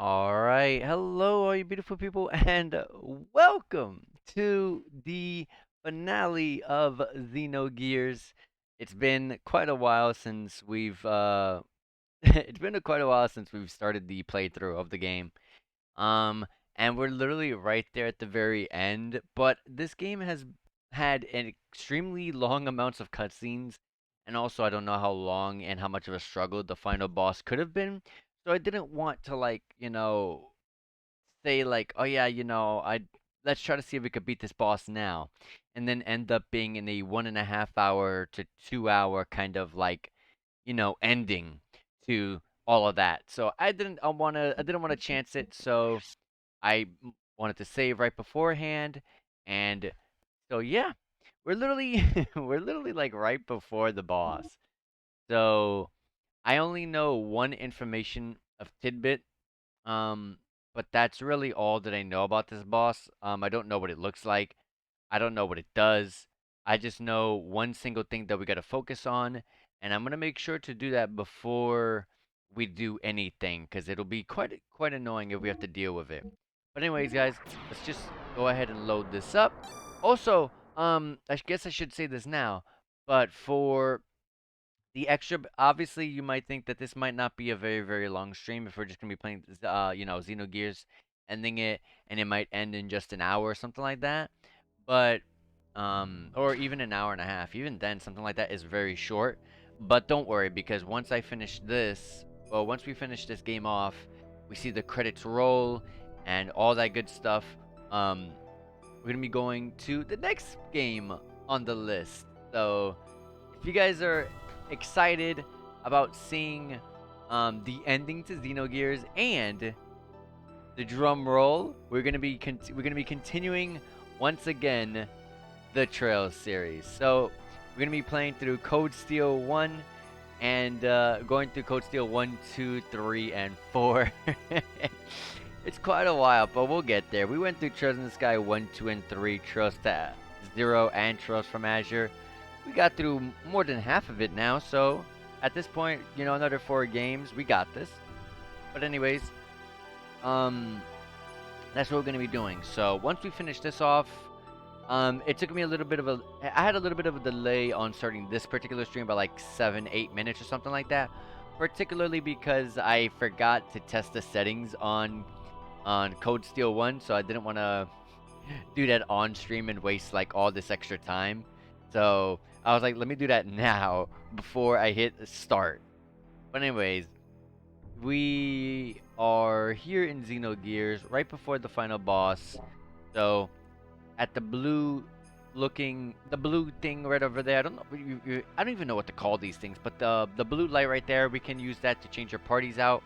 All right. Hello, all you beautiful people, and welcome to the finale of Xenogears. It's been quite a while since we've it's been quite a while since we've started the playthrough of the game. Um, and we're literally right there at the very end, but this game has had an extremely long amounts of cutscenes, and also I don't know how long and how much of a struggle the final boss could have been. So I didn't want to say like, oh yeah, I let's try to see if we could beat this boss now, and then end up being in a 1.5 hour to 2 hour kind of ending to all of that. So I didn't want to chance it. So wanted to save right beforehand, and so yeah, we're literally we're literally like right before the boss. So I only know one information of tidbit um, but that's really all that I know about this boss. I don't know what it looks like. I don't know what it does. I just know one single thing that we got to focus on, and I'm gonna make sure to do that before we do anything, because it'll be quite annoying if we have to deal with it. But anyways, guys, let's just go ahead and load this up. Also, I guess I should say this now, but for the extra, obviously, you might think that this might not be a very long stream if we're just gonna be playing, Xenogears, ending it, and it might end in just an hour or something like that. But, or even an hour and a half. Even then, something like that is very short. But don't worry, because once we finish this game off, we see the credits roll and all that good stuff. Um, we're gonna be going to the next game on the list. So if you guys are excited about seeing the ending to Xenogears and the drum roll, we're gonna be continuing once again the Trails series. So we're gonna be playing through Code Steel 1 and going through Code Steel 1, 2, 3, and 4. It's quite a while, but we'll get there. We went through Trails in the Sky 1, 2, and 3, Trails to Zero, and Trails from Azure. We got through more than half of it now, so at this point, another 4 games, we got this. But anyways, um, that's what we're gonna be doing. So once we finish this off, it took me a little bit of I had a little bit of a delay on starting this particular stream by like 7, 8 minutes or something like that. Particularly because I forgot to test the settings on Code Steel 1, so I didn't want to do that on stream and waste like all this extra time. So I was like, let me do that now before I hit start. But anyways, we are here in Xenogears right before the final boss. So at the blue thing right over there. I don't know. I don't even know what to call these things, but the blue light right there, we can use that to change our parties out,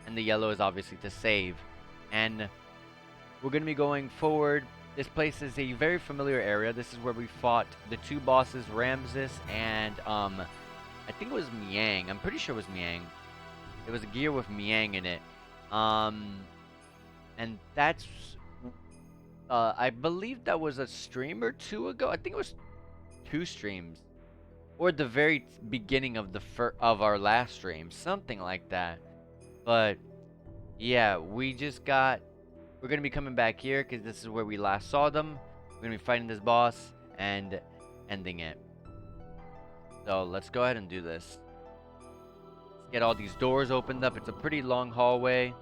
and the yellow is obviously to save. And we're going to be going forward. This place is a very familiar area. This is where we fought the 2 bosses, Ramses and I think it was Miang. I'm pretty sure it was Miang. It was a gear with Miang in it. Um, and that's I believe that was a stream or two ago. I think it was 2 streams, or the very beginning of of our last stream, something like that. But yeah, we're gonna be coming back here because this is where we last saw them. We're gonna be fighting this boss and ending it. So let's go ahead and do this. Let's get all these doors opened up. It's a pretty long hallway.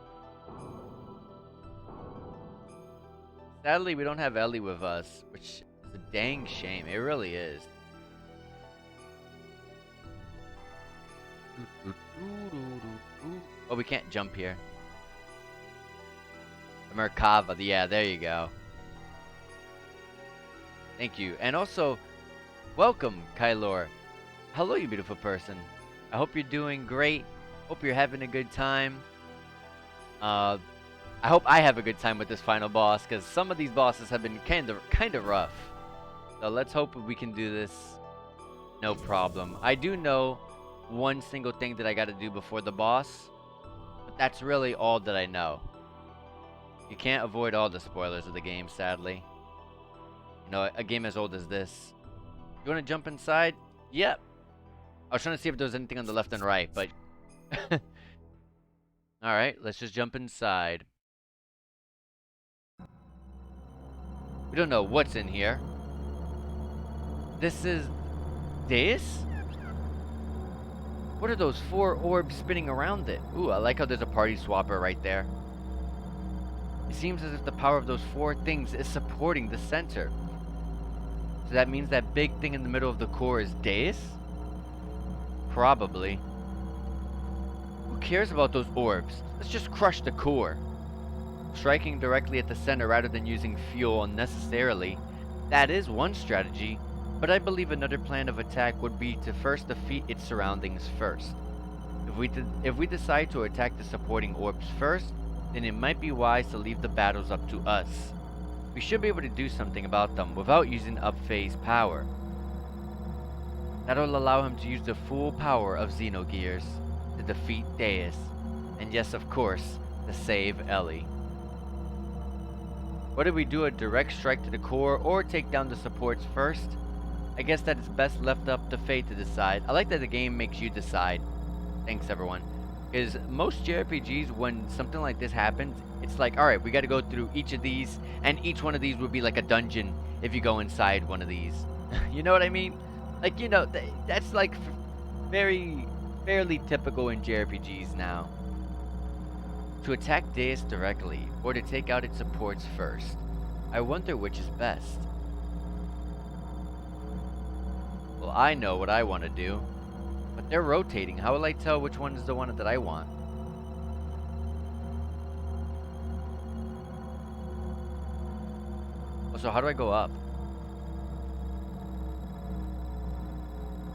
Sadly, we don't have Ellie with us, which is a dang shame. It really is. Oh, we can't jump here. The Merkava. Yeah, there you go. Thank you. And also, welcome, Kylor. Hello, you beautiful person. I hope you're doing great. Hope you're having a good time. Uh, I hope I have a good time with this final boss, because some of these bosses have been kind of rough. So let's hope we can do this no problem. I do know one single thing that I got to do before the boss, but that's really all that I know. You can't avoid all the spoilers of the game, sadly. A game as old as this. You want to jump inside? Yep. I was trying to see if there was anything on the left and right, but Alright, let's just jump inside. We don't know what's in here. This is... this? What are those 4 orbs spinning around it? Ooh, I like how there's a party swapper right there. It seems as if the power of those 4 things is supporting the center. So that means that big thing in the middle of the core is Deus? Probably. Who cares about those orbs? Let's just crush the core. Striking directly at the center rather than using fuel unnecessarily. That is one strategy, but I believe another plan of attack would be to first defeat its surroundings first. If we decide to attack the supporting orbs first, then it might be wise to leave the battles up to us. We should be able to do something about them without using up-phase power. That'll allow him to use the full power of Xenogears to defeat Deus, and yes, of course, to save Ellie. Whether we do a direct strike to the core or take down the supports first, I guess that is best left up to fate to decide. I like that the game makes you decide. Thanks, everyone. Because most JRPGs, when something like this happens, it's like, alright, we gotta go through each of these, and each one of these would be like a dungeon if you go inside one of these. You know what I mean? Like, you know, that's like fairly typical in JRPGs now. To attack Deus directly, or to take out its supports first. I wonder which is best. Well, I know what I want to do. But they're rotating. How will I tell which one is the one that I want? Oh, so how do I go up?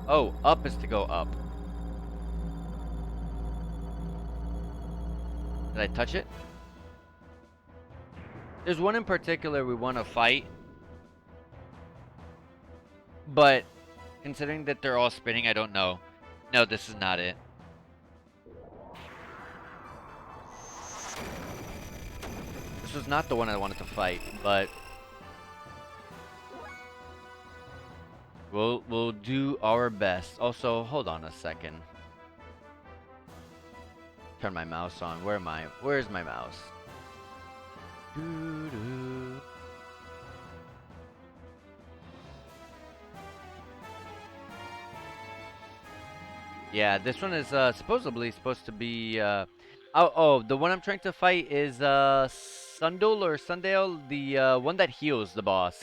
Oh, up is to go up. Did I touch it? There's one in particular we want to fight. But considering that they're all spinning, I don't know. No, this is not it. This was not the one I wanted to fight, but we'll do our best. Also, hold on a second. Turn my mouse on. Where am I? Where's my mouse? Doo-doo. Yeah, this one is supposedly supposed to be oh, the one I'm trying to fight is Sundal or Sundale, the one that heals the boss.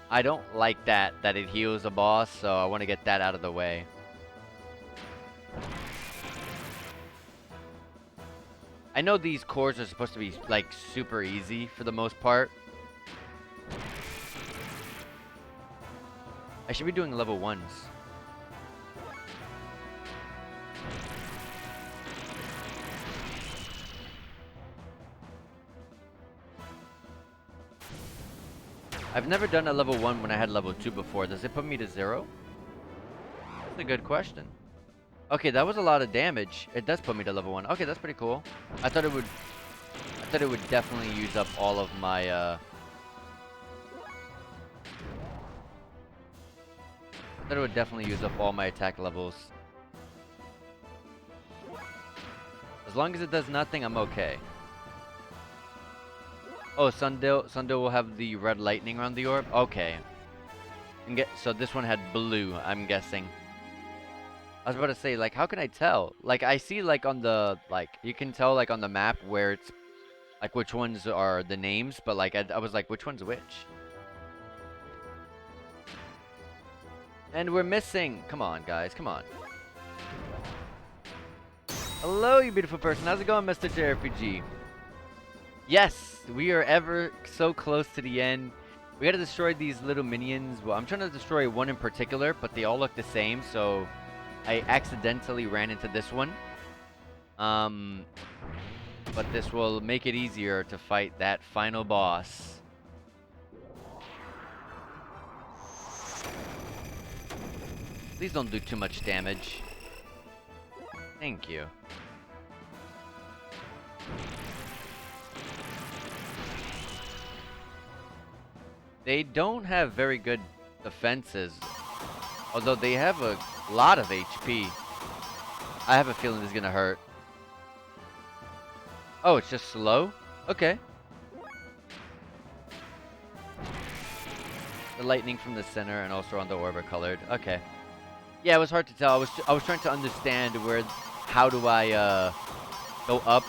I don't like that it heals the boss, so I want to get that out of the way. I know these cores are supposed to be like super easy for the most part. I should be doing level 1s. I've never done a level 1 when I had level 2 before. Does it put me to 0? That's a good question. Okay, that was a lot of damage. It does put me to level 1. Okay, that's pretty cool. I thought it would definitely use up all of my I thought it would definitely use up all my attack levels. As long as it does nothing, I'm okay. Oh, Sundale will have the red lightning around the orb? Okay. So this one had blue, I'm guessing. I was about to say, like, how can I tell? Like, I see, like, on the, like, you can tell, like, on the map where it's, like, which ones are the names, but, like, I was like, which one's which? And we're missing. Come on, guys, come on. Hello, you beautiful person. How's it going, Mr. JRPG? Yes, we are ever so close to the end. We gotta destroy these little minions. Well, I'm trying to destroy one in particular, but they all look the same, so I accidentally ran into this one. But this will make it easier to fight that final boss. Please don't do too much damage. Thank you. They don't have very good defenses, although they have a lot of HP. I have a feeling this is gonna hurt. Oh, it's just slow? Okay. The lightning from the center and also on the orb are colored. Okay. Yeah, it was hard to tell. I was trying to understand how do I go up,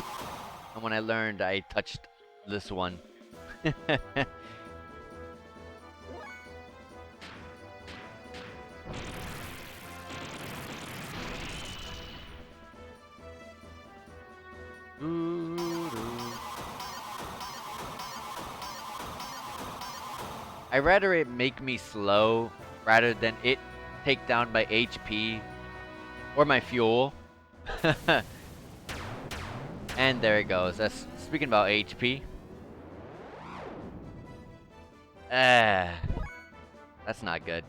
and when I learned, I touched this one. I'd rather it make me slow rather than it take down my HP or my fuel. And there it goes. That's speaking about HP. Ah, that's not good.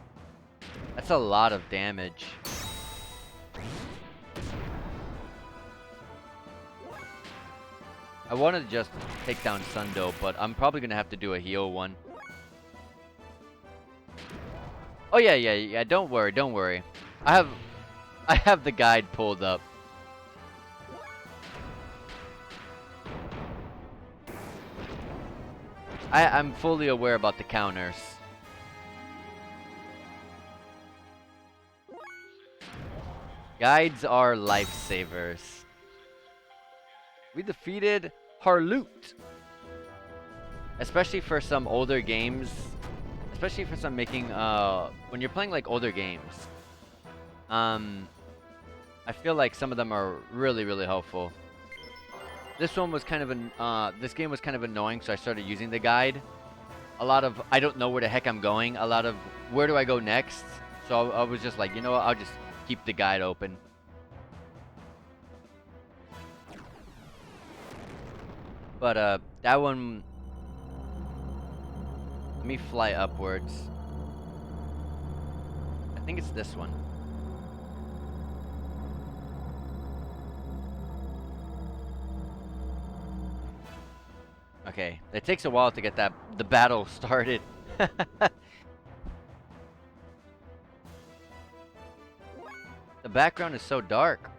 That's a lot of damage. I wanted to just take down Sundo, but I'm probably gonna have to do a heal one. Oh yeah. Don't worry. I have the guide pulled up. I'm fully aware about the counters. Guides are lifesavers. We defeated Harloot. Especially for some older games. Especially for some making, when you're playing like older games. I feel like some of them are really, really helpful. This one was kind of this game was kind of annoying, so I started using the guide. A lot of, I don't know where the heck I'm going. A lot of, where do I go next? So I was just like, you know what, I'll just keep the guide open. But, that one... Let me fly upwards. I think it's this one. Okay, it takes a while to get the battle started. The background is so dark.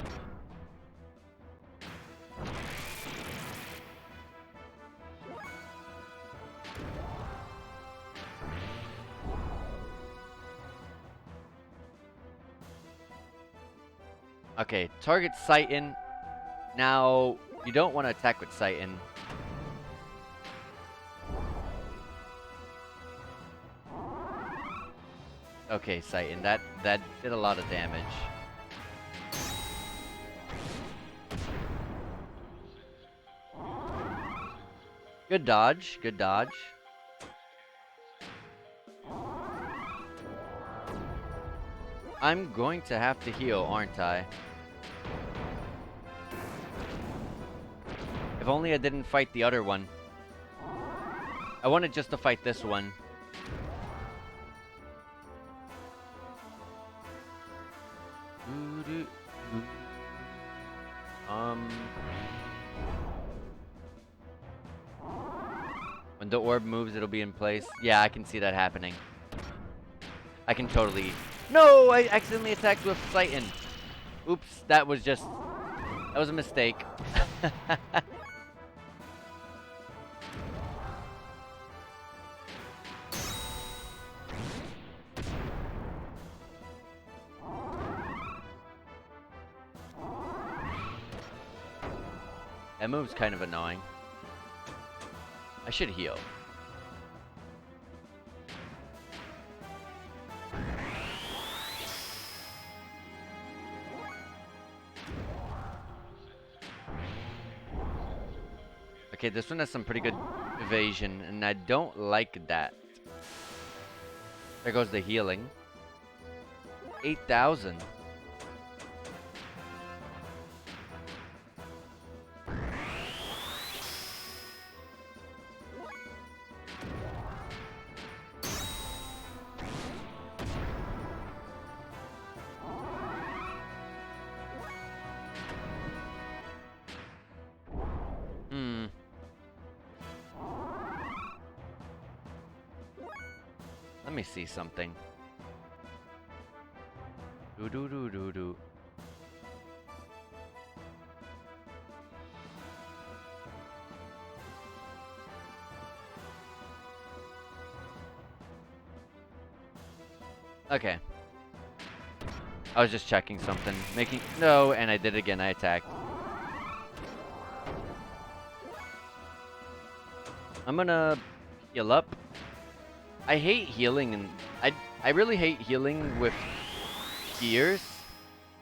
Okay, target Titan. Now, you don't want to attack with Titan. Okay, Titan, that did a lot of damage. Good dodge, good dodge. I'm going to have to heal, aren't I? If only I didn't fight the other one. I wanted just to fight this one. When the orb moves, it'll be in place. Yeah, I can see that happening. I can totally... No! I accidentally attacked with Titan. Oops, that was a mistake. That move's kind of annoying. I should heal. Okay, this one has some pretty good evasion, and I don't like that. There goes the healing. 8,000. Let me see something. Okay. I was just checking something. No, and I did it again. I attacked. I'm gonna heal up. I hate healing, and I really hate healing with gears.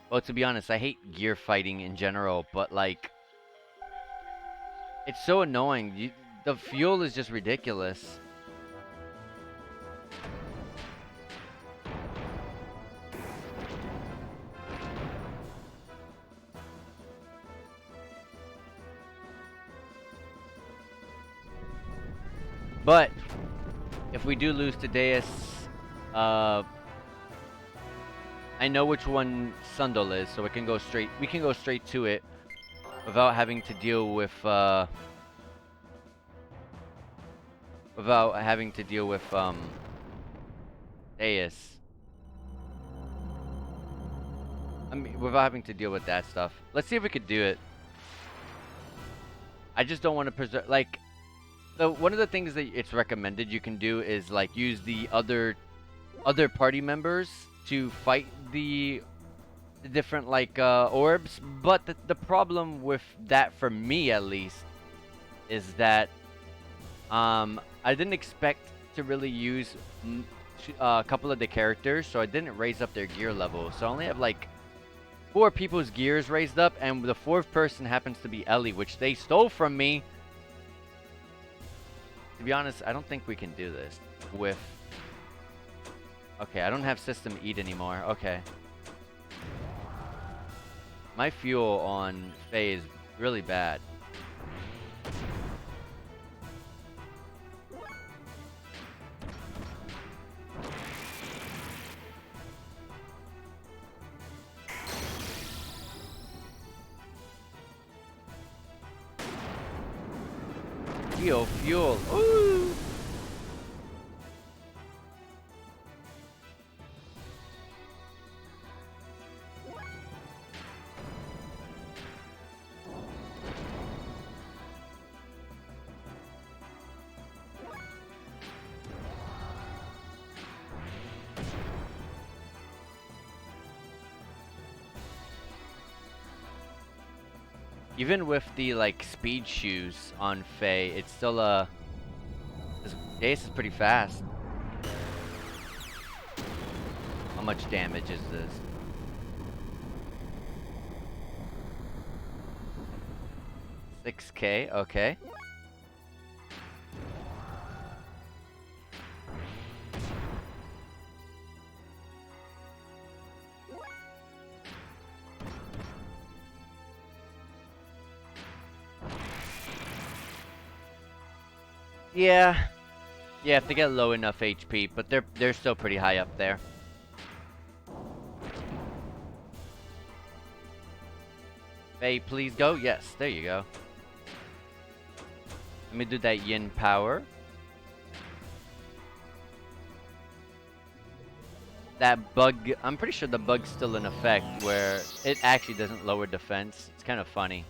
Well, to be honest, I hate gear fighting in general, but like, it's so annoying. The fuel is just ridiculous. But if we do lose to Deus, I know which one Sundal is, so we can go straight. We can go straight to it without having to deal with Deus. I mean, without having to deal with that stuff. Let's see if we could do it. I just don't want to preserve like. So one of the things that it's recommended you can do is like use the other party members to fight the different like orbs, but the problem with that, for me at least, is that I didn't expect to really use a couple of the characters, so I didn't raise up their gear level. So I only have like 4 people's gears raised up, and the 4th person happens to be Ellie, which they stole from me. To be honest, I don't think we can do this with... Okay, I don't have System Eat anymore. Okay. My fuel on Faye is really bad. Fuel. Ooh! Even with the like speed shoes on Faye, it's still this Ace is pretty fast. How much damage is this? $6K, okay. Yeah. Yeah, if they get low enough HP, but they're still pretty high up there. Faye, please go. Yes, there you go. Let me do that yin power. That bug, I'm pretty sure the bug's still in effect where it actually doesn't lower defense. It's kind of funny.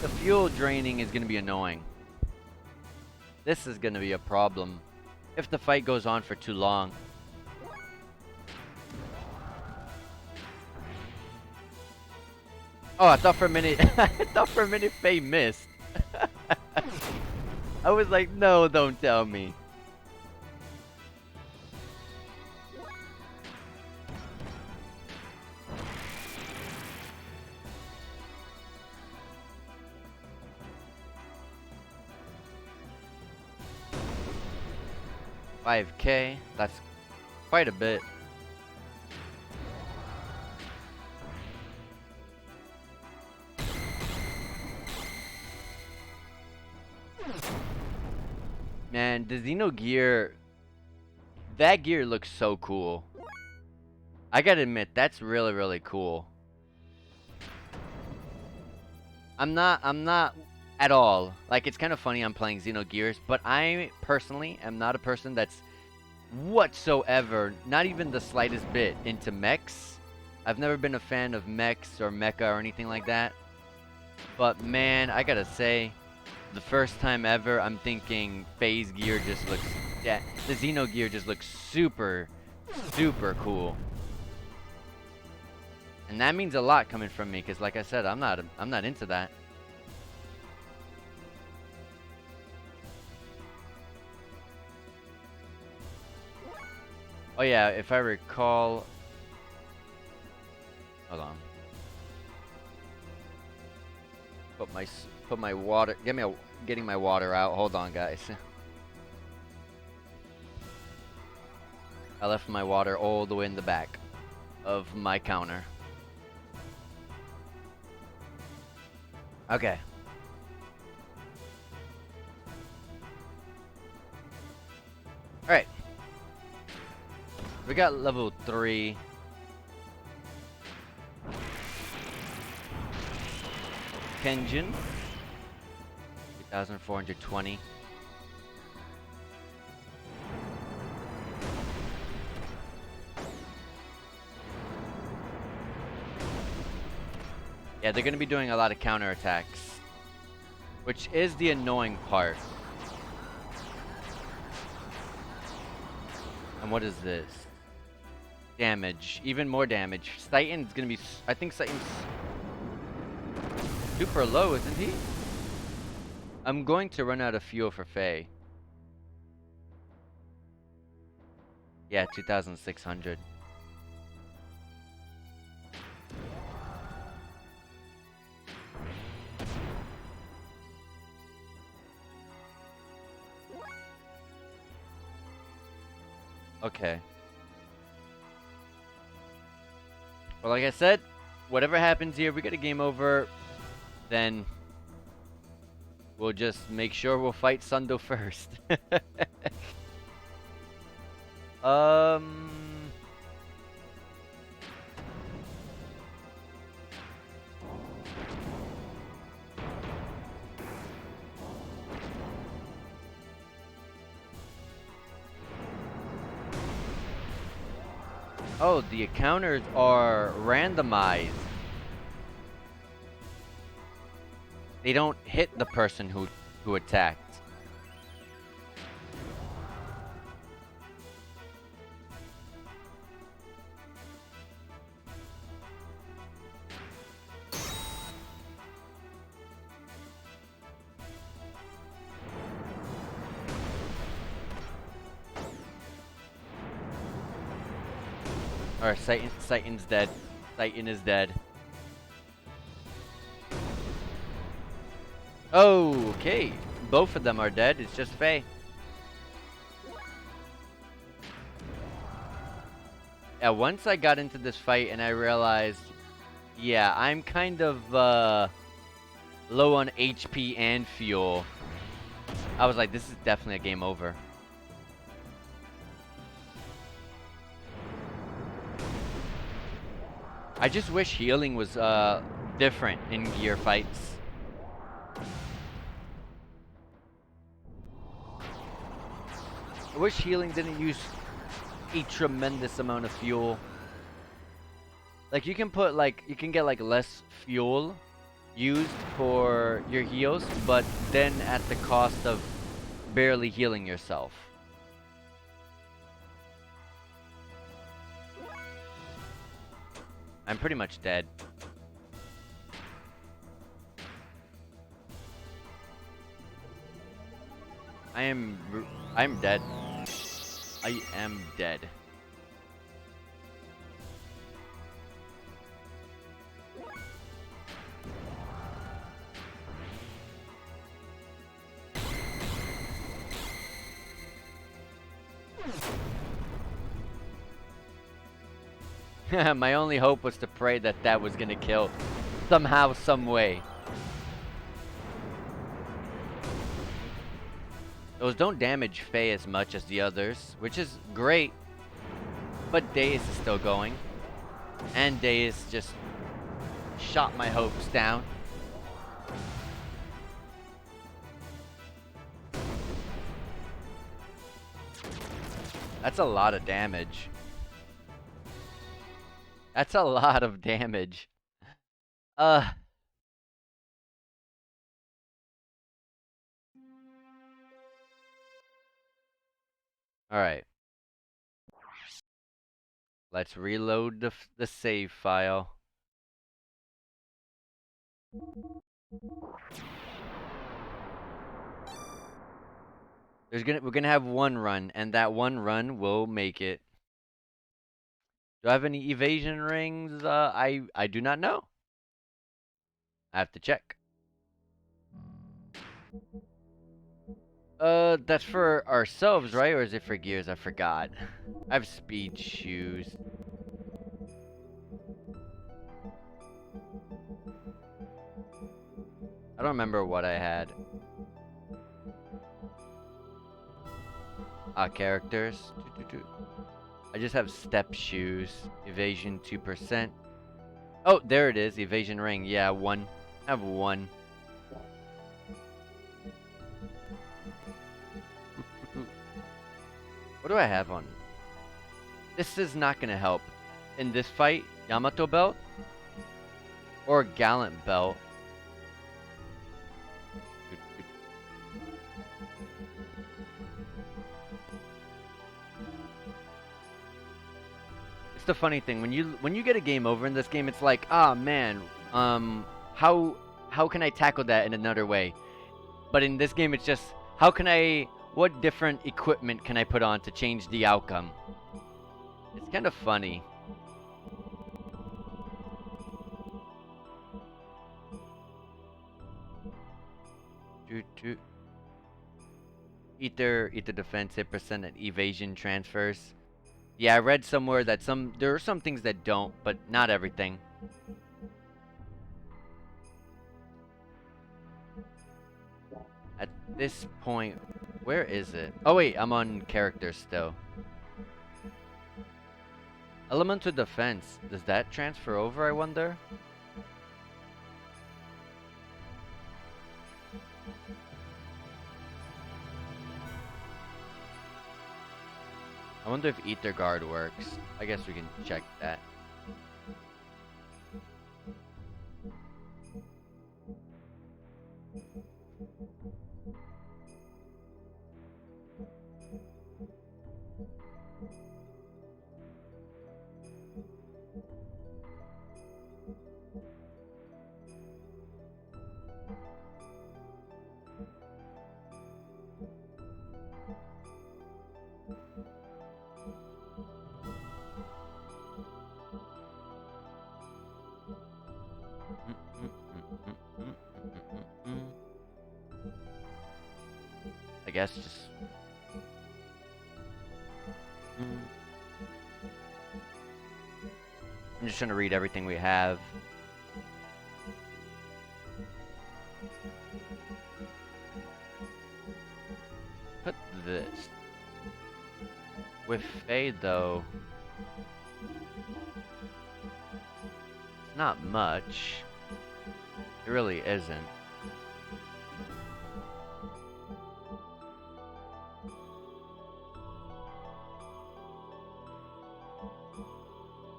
The fuel draining is going to be annoying. This is going to be a problem if the fight goes on for too long. Oh, I thought for a minute Faye missed. I was like, no, don't tell me. $5K, that's quite a bit. Man, the Xenogear, that gear looks so cool. I gotta admit, that's really, really cool. I'm not at all. Like, it's kind of funny I'm playing Xenogears, but I personally am not a person that's whatsoever, not even the slightest bit, into mechs. I've never been a fan of mechs or mecha or anything like that. But man, I gotta say, the first time ever, I'm thinking phase gear just looks, yeah, the Xenogear just looks super, super cool. And that means a lot coming from me, because like I said, I'm not into that. Oh yeah, if I recall, hold on. Put my water. Getting my water out. Hold on, guys. I left my water all the way in the back of my counter. Okay. All right. We got level 3. Kenjin. 2,420. Yeah, they're going to be doing a lot of counterattacks, which is the annoying part. And what is this? Damage. Even more damage. Titan's going to be... I think Titan's super low, isn't he? I'm going to run out of fuel for Faye. Yeah, 2,600. Okay. Well, like I said, whatever happens here, we get a game over, then we'll just make sure we'll fight Sundo first. Oh, the encounters are randomized. They don't hit the person who attacked. Alright, Titan's dead. Titan is dead. Okay, both of them are dead. It's just Faye. Yeah, once I got into this fight and I realized, yeah, I'm kind of low on HP and fuel. I was like, this is definitely a game over. I just wish healing was different in gear fights. I wish healing didn't use a tremendous amount of fuel. Like you can get like less fuel used for your heals, but then at the cost of barely healing yourself. I'm pretty much dead. I'm dead. I am dead. My only hope was to pray that that was gonna kill somehow, some way. Those don't damage Faye as much as the others, which is great. But Deus is still going. And Deus just shot my hopes down. That's a lot of damage. That's a lot of damage. Uh, alright. Let's reload the save file. We're gonna have one run, and that one run will make it. Do I have any evasion rings? I do not know. I have to check. That's for ourselves, right? Or is it for gears? I forgot. I have speed shoes. I don't remember what I had. Characters. I just have step shoes. Evasion 2%. Oh, there it is. Evasion ring. Yeah, one. I have one. What do I have on? This is not gonna help. In this fight, Yamato belt? Or Gallant belt? It's the funny thing, when you get a game over in this game, it's like, ah man, how can I tackle that in another way? But in this game, it's just, what different equipment can I put on to change the outcome? It's kind of funny. Ether defense hit percent and evasion transfers. Yeah, I read somewhere that there are some things that don't, but not everything. At this point, where is it? Oh wait, I'm on characters still. Elemental defense, does that transfer over, I wonder? I wonder if Ether Guard works. I guess we can check that. I guess just... I'm just trying to read everything we have. Put this. With Fade, though, it's not much. It really isn't.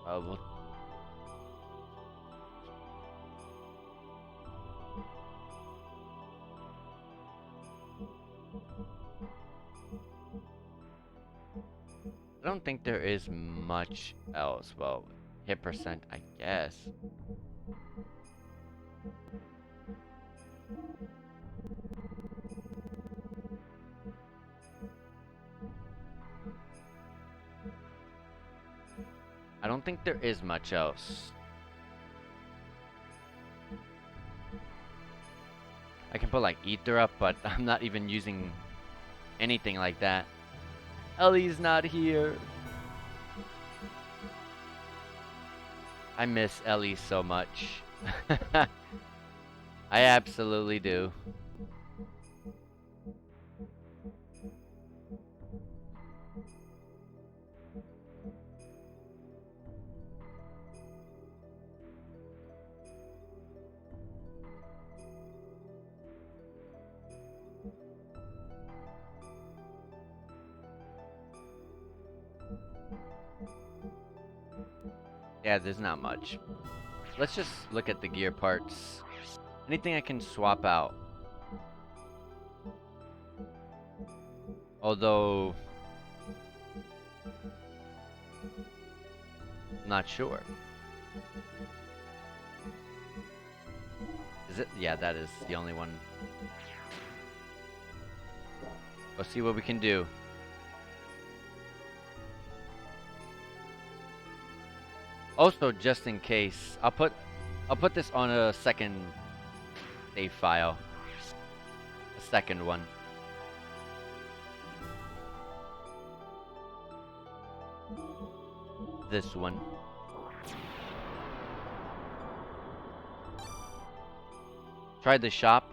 Well, I don't think there is much else. Well, hit percent, I guess. I don't think there is much else. I can put like Ether up, but I'm not even using anything like that. Ellie's not here. I miss Ellie so much. I absolutely do. Yeah, there's not much. Let's just look at the gear parts. Anything I can swap out. Although, not sure. Is it? Yeah, that is the only one. Let's see what we can do. Also, just in case, I'll put this on a second save file. A second one. This one. Try the shop.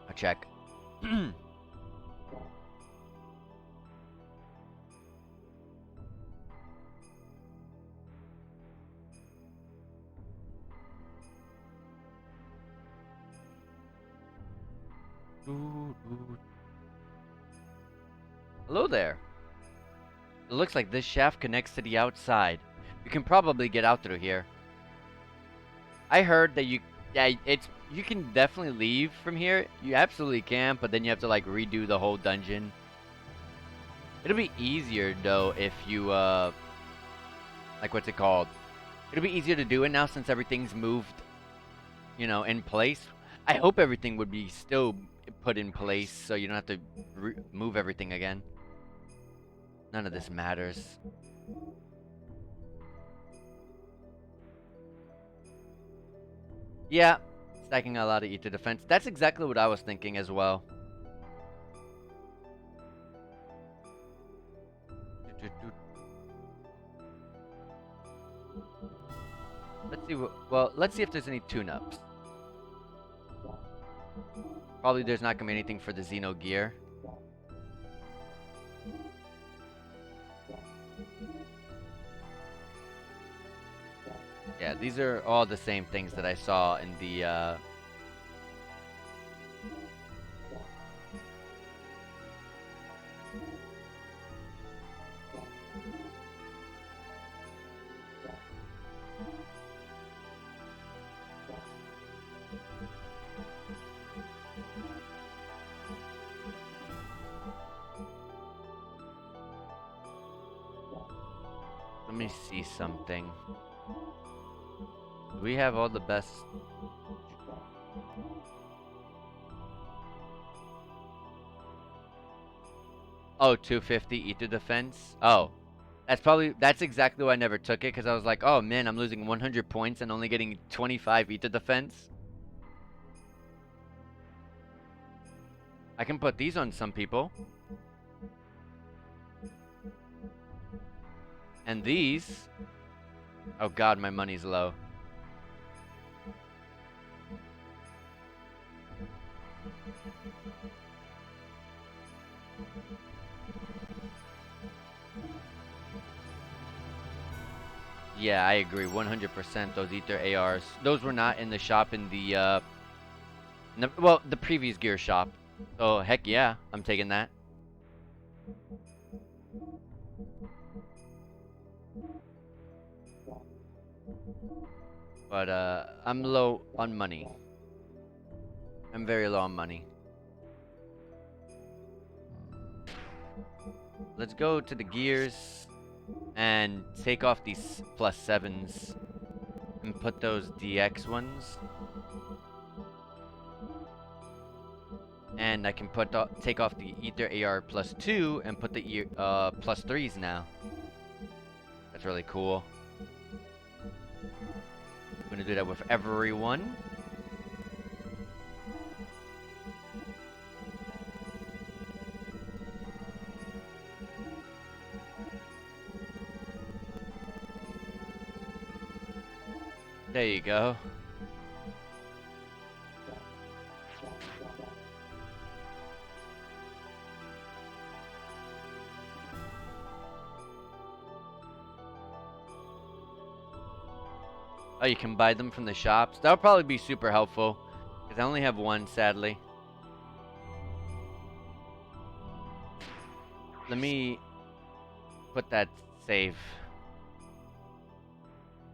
I'll check. Hello there. It looks like this shaft connects to the outside. You can probably get out through here. I heard that you can definitely leave from here. You absolutely can, but then you have to like redo the whole dungeon. It'll be easier though if you like what's it called? It'll be easier to do it now since everything's moved, you know, in place. I hope everything would be still put in place so you don't have to move everything again. None of this matters. Yeah, stacking a lot of ether defense. That's exactly what I was thinking as well. Let's see let's see if there's any tune-ups. Probably there's not gonna be anything for the Xenogear. Yeah, these are all the same things that I saw in the let me see something. We have all the best. Oh, 250 ether defense. Oh, that's exactly why I never took it, because I was like, oh man, I'm losing 100 points and only getting 25 ether defense. I can put these on some people. And these. Oh god, my money's low. Yeah, I agree 100%. Those ether ARs. Those were not in the shop in the the previous gear shop. Oh, heck yeah, I'm taking that. But I'm low on money. I'm very low on money. Let's go to the gears and take off these +7s and put those DX ones. And I can take off the Ether AR +2 and put the +3s now. That's really cool. I'm gonna do that with everyone. There you go. Oh, you can buy them from the shops? That'll probably be super helpful, because I only have one, sadly. Let me put that save.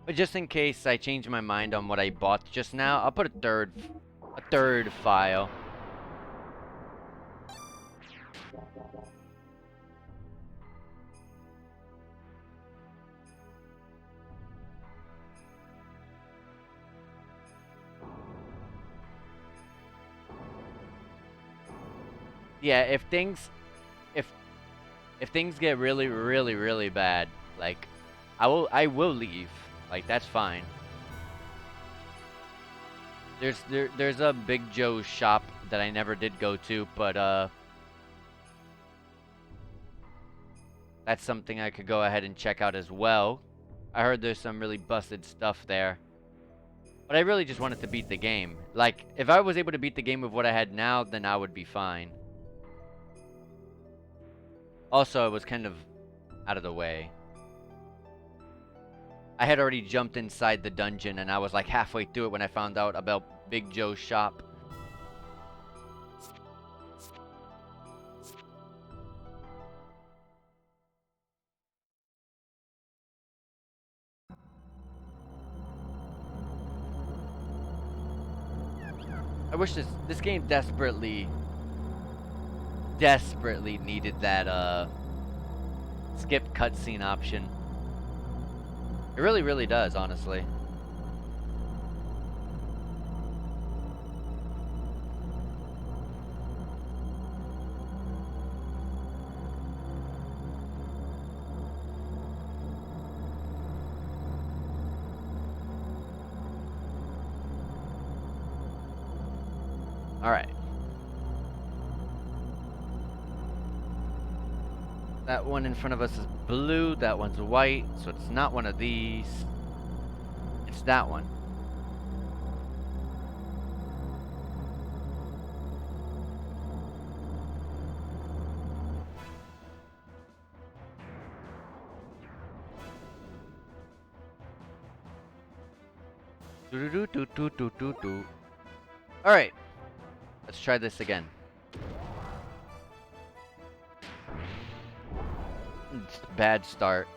But just in case I change my mind on what I bought just now, I'll put a third file. Yeah, if if things get really, really, really bad, like I will leave. Like that's fine. There's a Big Joe's shop that I never did go to, but that's something I could go ahead and check out as well. I heard there's some really busted stuff there. But I really just wanted to beat the game. Like, if I was able to beat the game with what I had now, then I would be fine. Also, it was kind of out of the way. I had already jumped inside the dungeon, and I was like halfway through it when I found out about Big Joe's shop. I wish this game desperately needed that skip cutscene option. It really, really does, honestly. Alright. That one in front of us is blue, that one's white, so it's not one of these. It's that one. Alright. Let's try this again. It's a bad start.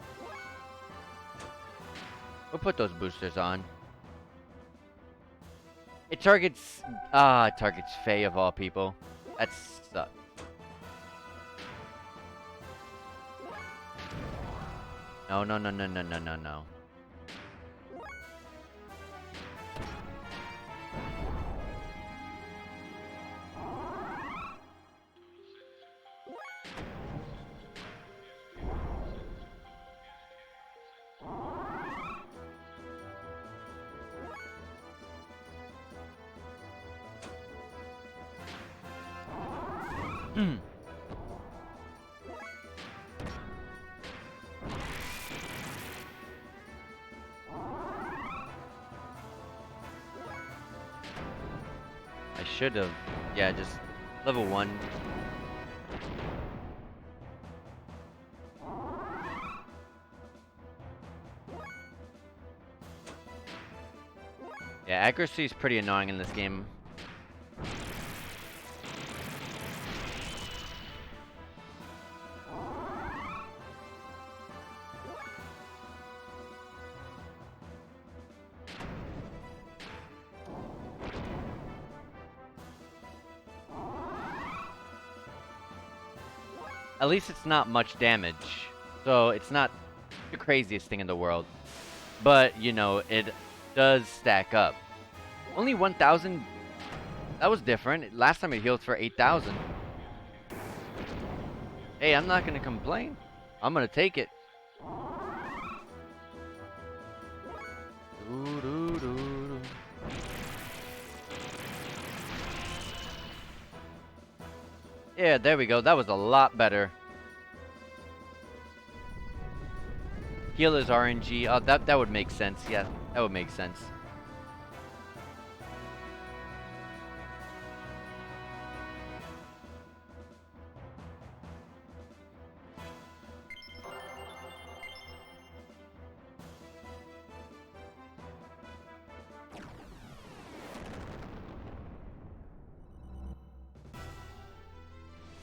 We'll put those boosters on. It targets Faye of all people. That sucks. No, no, no, no, no, no, no, no. I should have, yeah, just level 1. Yeah, accuracy is pretty annoying in this game. At least it's not much damage, so it's not the craziest thing in the world. But, you know, it does stack up. Only 1,000? That was different. Last time it healed for 8,000. Hey, I'm not gonna complain. I'm gonna take it. Yeah, there we go. That was a lot better. Healer's RNG. Oh, that would make sense. Yeah, that would make sense.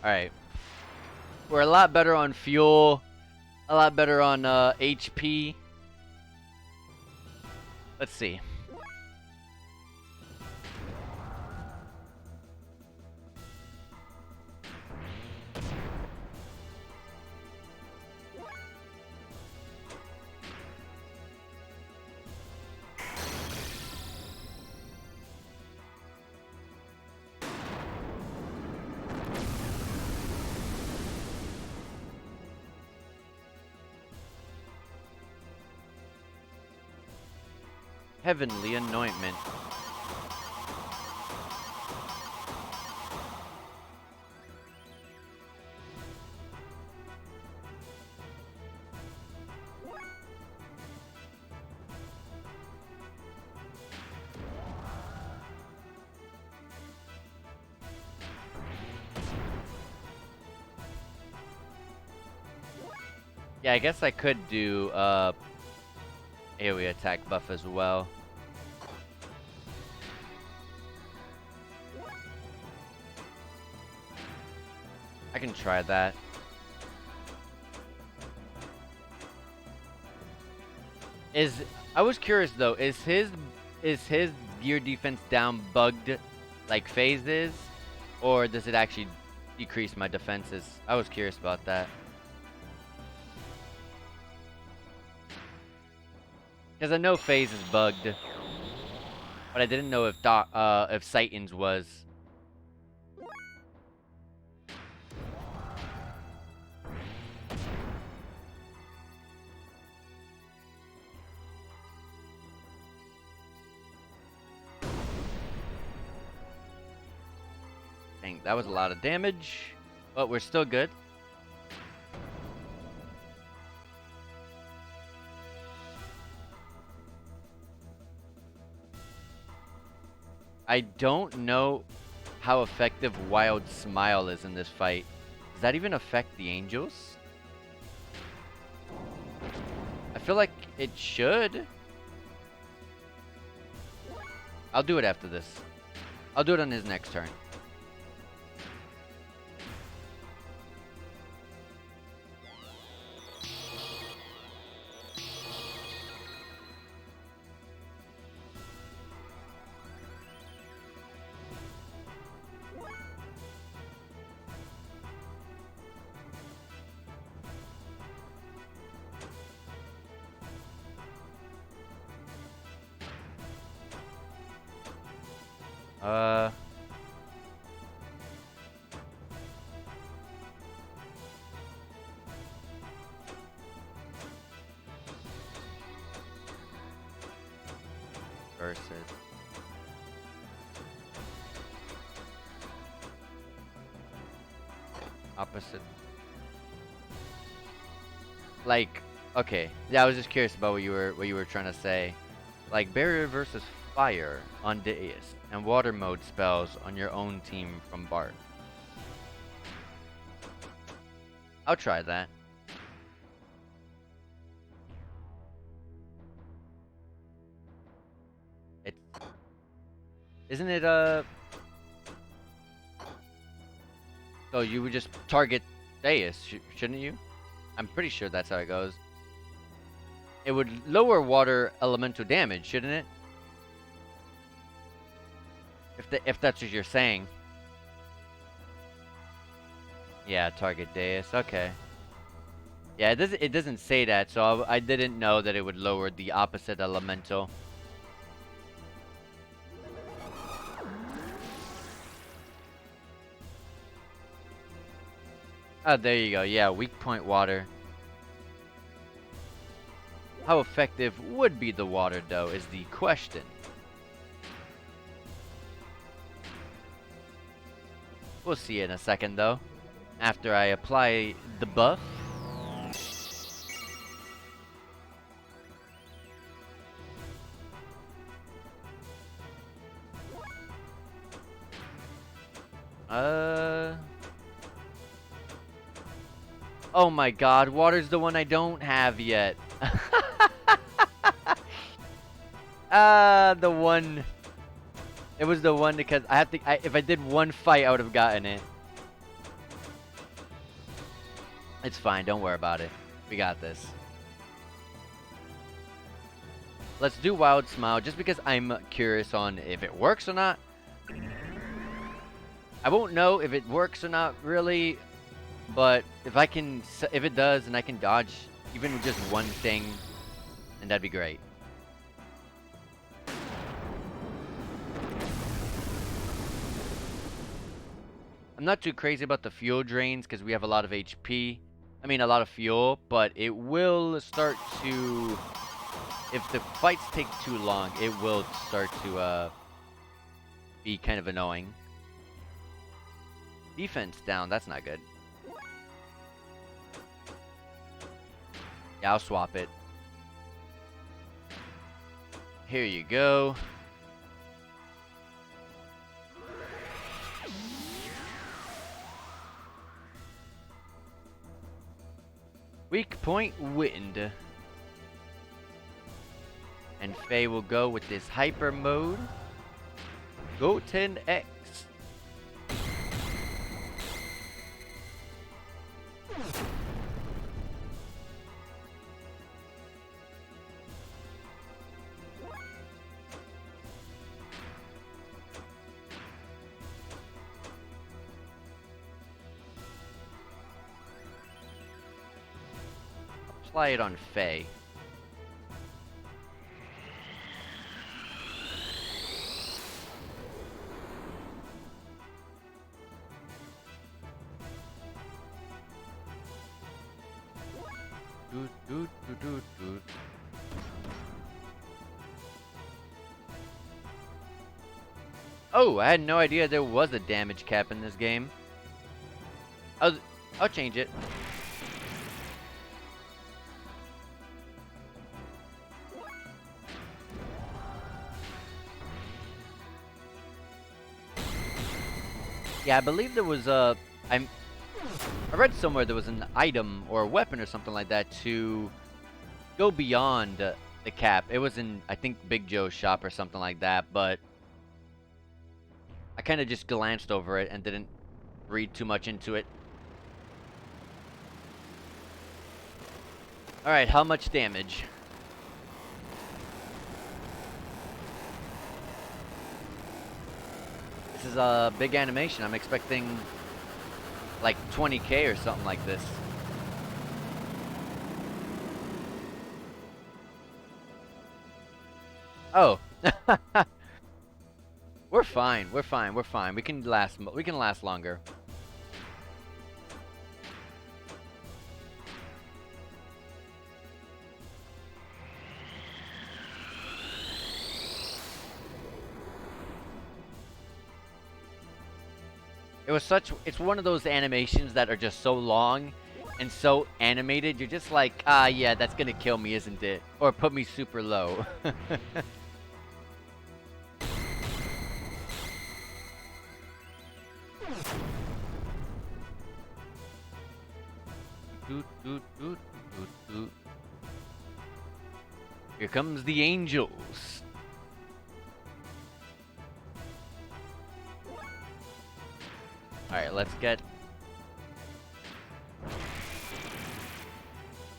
Alright. We're a lot better on fuel. A lot better on HP. Let's see. Heavenly Anointment. Yeah, I guess I could do AoE attack buff as well. I can try that. I was curious though, is his gear defense down bugged like phases, or does it actually decrease my defenses? I was curious about that. Because I know phase is bugged, but I didn't know if Satan's was. Dang, that was a lot of damage, but we're still good. I don't know how effective Wild Smile is in this fight. Does that even affect the angels? I feel like it should. I'll do it after this. I'll do it on his next turn. Versus. Opposite. Like, okay. Yeah, I was just curious about what you were trying to say. Like barrier versus fire on Deus, and water mode spells on your own team from Bart. I'll try that. Isn't it so you would just target Deus, shouldn't you? I'm pretty sure that's how it goes. It would lower water elemental damage, shouldn't it? If that's what you're saying. Yeah, target Deus. Okay. Yeah, it doesn't say that, so I didn't know that it would lower the opposite elemental. Oh, there you go. Yeah, weak point water. How effective would be the water, though, is the question. We'll see in a second, though. After I apply the buff. Oh my god, water's the one I don't have yet. The one. It was the one because I have to. If I did one fight, I would have gotten it. It's fine. Don't worry about it. We got this. Let's do Wild Smile just because I'm curious on if it works or not. I won't know if it works or not really, but if it does and I can dodge even with just one thing, then that'd be great. I'm not too crazy about the fuel drains because we have a lot of HP. I mean, a lot of fuel, but it will start to... If the fights take too long, it will start to be kind of annoying. Defense down, that's not good. Yeah, I'll swap it. Here you go. Weak point wind. And Faye will go with this hyper mode. Go 10x. Apply it on Faye. Oh, I had no idea there was a damage cap in this game. I'll change it. Yeah, I believe there was a... I read somewhere there was an item or a weapon or something like that to go beyond the cap. It was in, I think, Big Joe's shop or something like that, but I kind of just glanced over it and didn't read too much into it. Alright, how much damage? This is a big animation. I'm expecting like 20k or something like this. Oh. We're fine. We're fine. We're fine. We can last longer. It's one of those animations that are just so long and so animated, you're just like, ah, yeah, that's gonna kill me, isn't it? Or put me super low. Here comes the angels. Alright, let's get...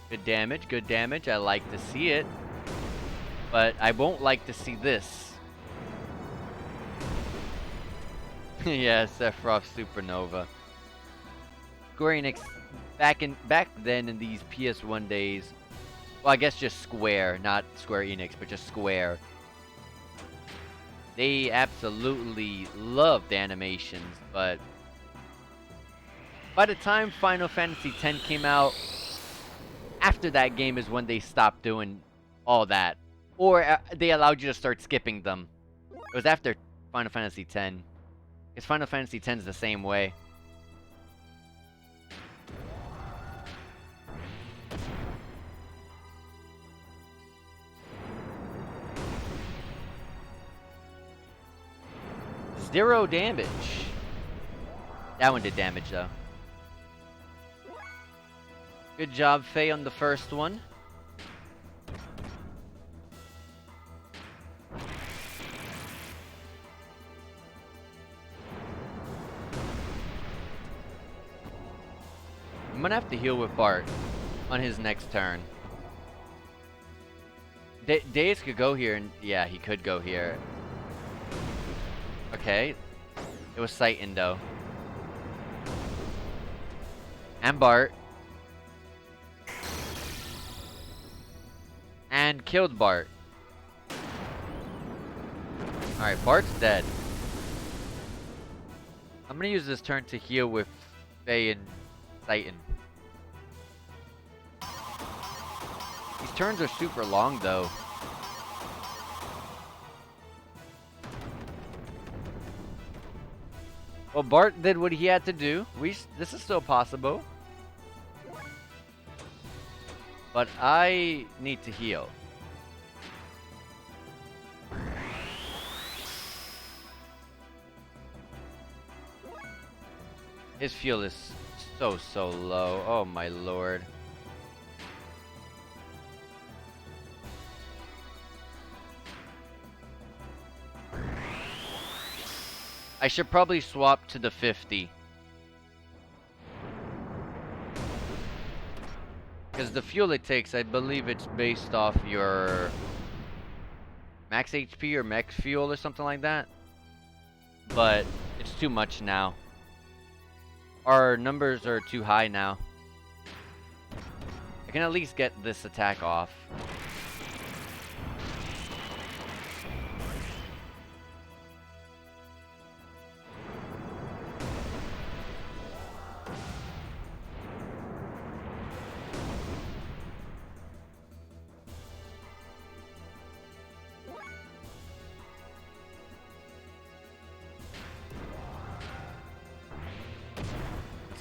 Good damage, good damage. I like to see it. But I won't like to see this. Yeah, Sephiroth Supernova. Square Enix, back then in these PS1 days... Well, I guess just Square, not Square Enix, but just Square. They absolutely loved animations, but... By the time Final Fantasy X came out, after that game is when they stopped doing all that. Or they allowed you to start skipping them. It was after Final Fantasy X. Because Final Fantasy X is the same way. Zero damage. That one did damage though. Good job, Faye, on the first one. I'm gonna have to heal with Bart on his next turn. Deus could go here, and yeah, he could go here. Okay. It was Titan, though. And Bart. And killed Bart. Alright, Bart's dead. I'm gonna use this turn to heal with Faye and Titan. These turns are super long, though. Well, Bart did what he had to do. This is still possible. But I need to heal. His fuel is so low. Oh my lord. I should probably swap to the 50. Because the fuel it takes, I believe it's based off your max HP or max fuel or something like that. But it's too much now. Our numbers are too high now. I can at least get this attack off.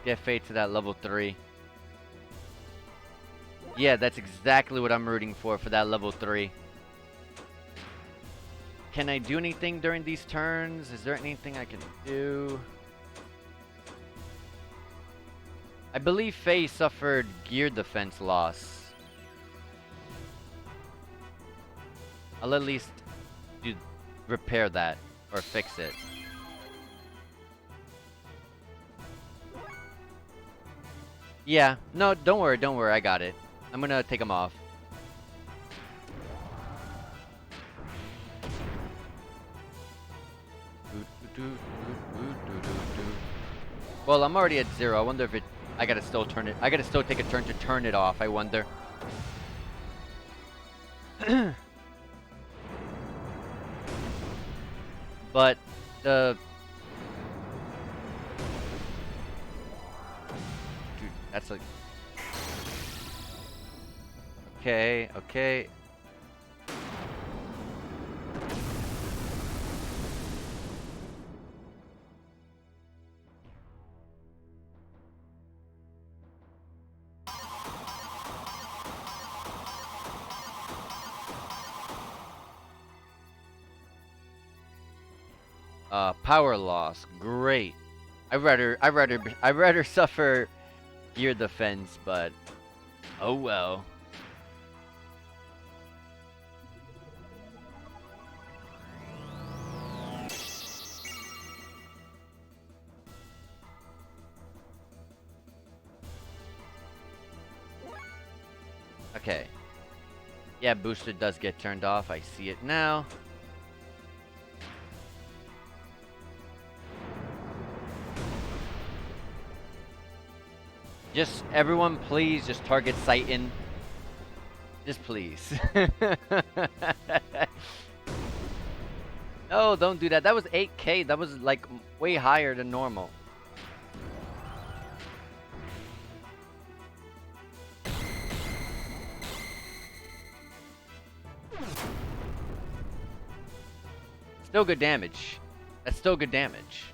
Get Fate to that level 3. Yeah, that's exactly what I'm rooting for that level 3. Can I do anything during these turns? Is there anything I can do? I believe Faye suffered gear defense loss. I'll at least repair that or fix it. Yeah, no, don't worry, I got it. I'm gonna take him off. Well, I'm already at 0. I wonder if I gotta still take a turn to turn it off, I wonder. But, that's like... Okay. Power loss. Great. I'd rather suffer gear defense, but oh well. Okay. Yeah, booster does get turned off. I see it now. Just, everyone, please, just target Titan. Just please. No, don't do that. That was 8K. That was, like, way higher than normal. Still good damage. That's still good damage.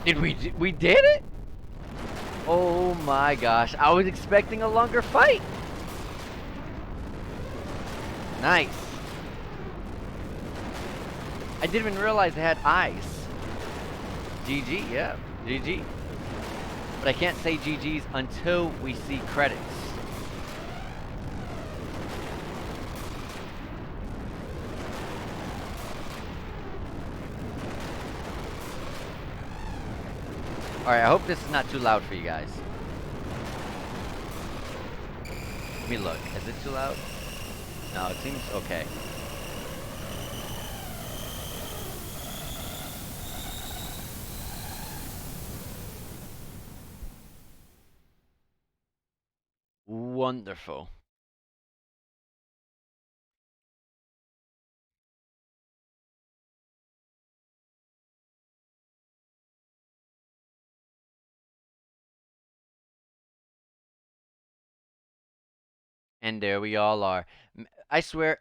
We did it? Oh my gosh. I was expecting a longer fight. Nice. I didn't even realize they had ice. GG, yeah. GG. But I can't say GG's until we see credits. Alright, I hope this is not too loud for you guys. Let me look. Is it too loud? No, it seems okay. Wonderful. And there we all are. I swear,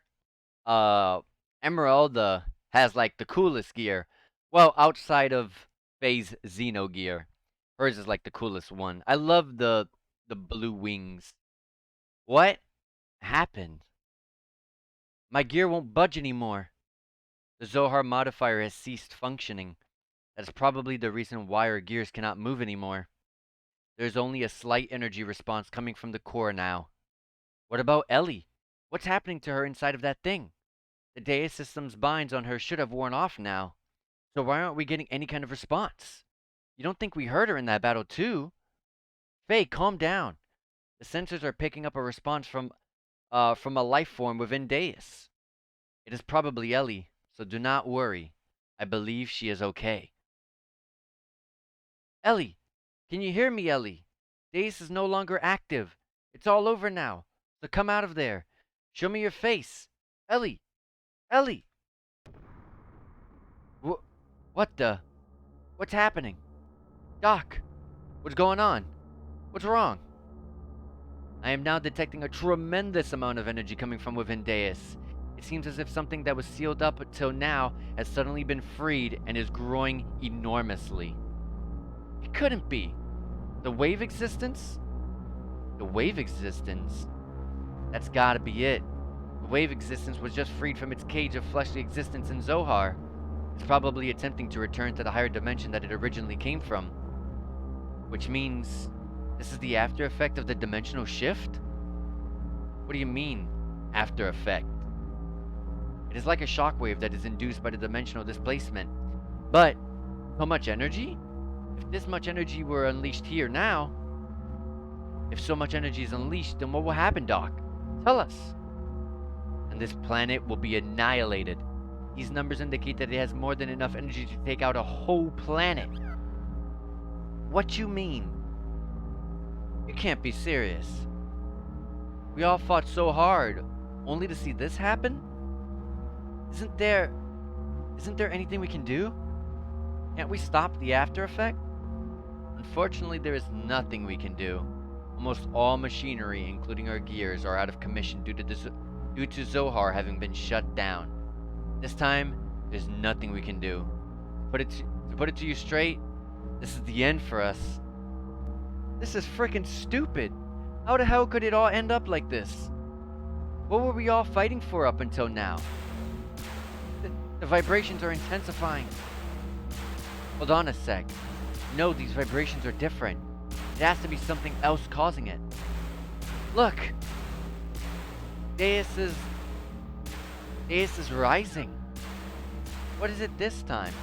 Emeralda has like the coolest gear. Well, outside of Faye's Xenogear. Hers is like the coolest one. I love the blue wings. What happened? My gear won't budge anymore. The Zohar modifier has ceased functioning. That's probably the reason why our gears cannot move anymore. There's only a slight energy response coming from the core now. What about Ellie? What's happening to her inside of that thing? The Deus System's binds on her should have worn off now. So why aren't we getting any kind of response? You don't think we heard her in that battle too? Faye, calm down. The sensors are picking up a response from a life form within Deus. It is probably Ellie, so do not worry. I believe she is okay. Ellie! Can you hear me, Ellie? Deus is no longer active. It's all over now. So come out of there. Show me your face. Ellie! Ellie! What the? What's happening? Doc! What's going on? What's wrong? I am now detecting a tremendous amount of energy coming from within Deus. It seems as if something that was sealed up until now has suddenly been freed and is growing enormously. It couldn't be. The wave existence? The wave existence? That's gotta be it. The wave existence was just freed from its cage of fleshly existence in Zohar. It's probably attempting to return to the higher dimension that it originally came from. Which means this is the after effect of the dimensional shift? What do you mean, after effect? It is like a shockwave that is induced by the dimensional displacement. But, how much energy? If this much energy were unleashed here now, if so much energy is unleashed, then what will happen, Doc? Tell us. And this planet will be annihilated. These numbers indicate that it has more than enough energy to take out a whole planet. What you mean? You can't be serious. We all fought so hard, only to see this happen? Isn't there anything we can do? Can't we stop the after effect? Unfortunately, there is nothing we can do. Almost all machinery, including our gears, are out of commission due to Zohar having been shut down. This time, there's nothing we can do. To put it to you straight, this is the end for us. This is freaking stupid. How the hell could it all end up like this? What were we all fighting for up until now? The vibrations are intensifying. Hold on a sec. No, these vibrations are different. It has to be something else causing it. Look! Deus is rising. What is it this time?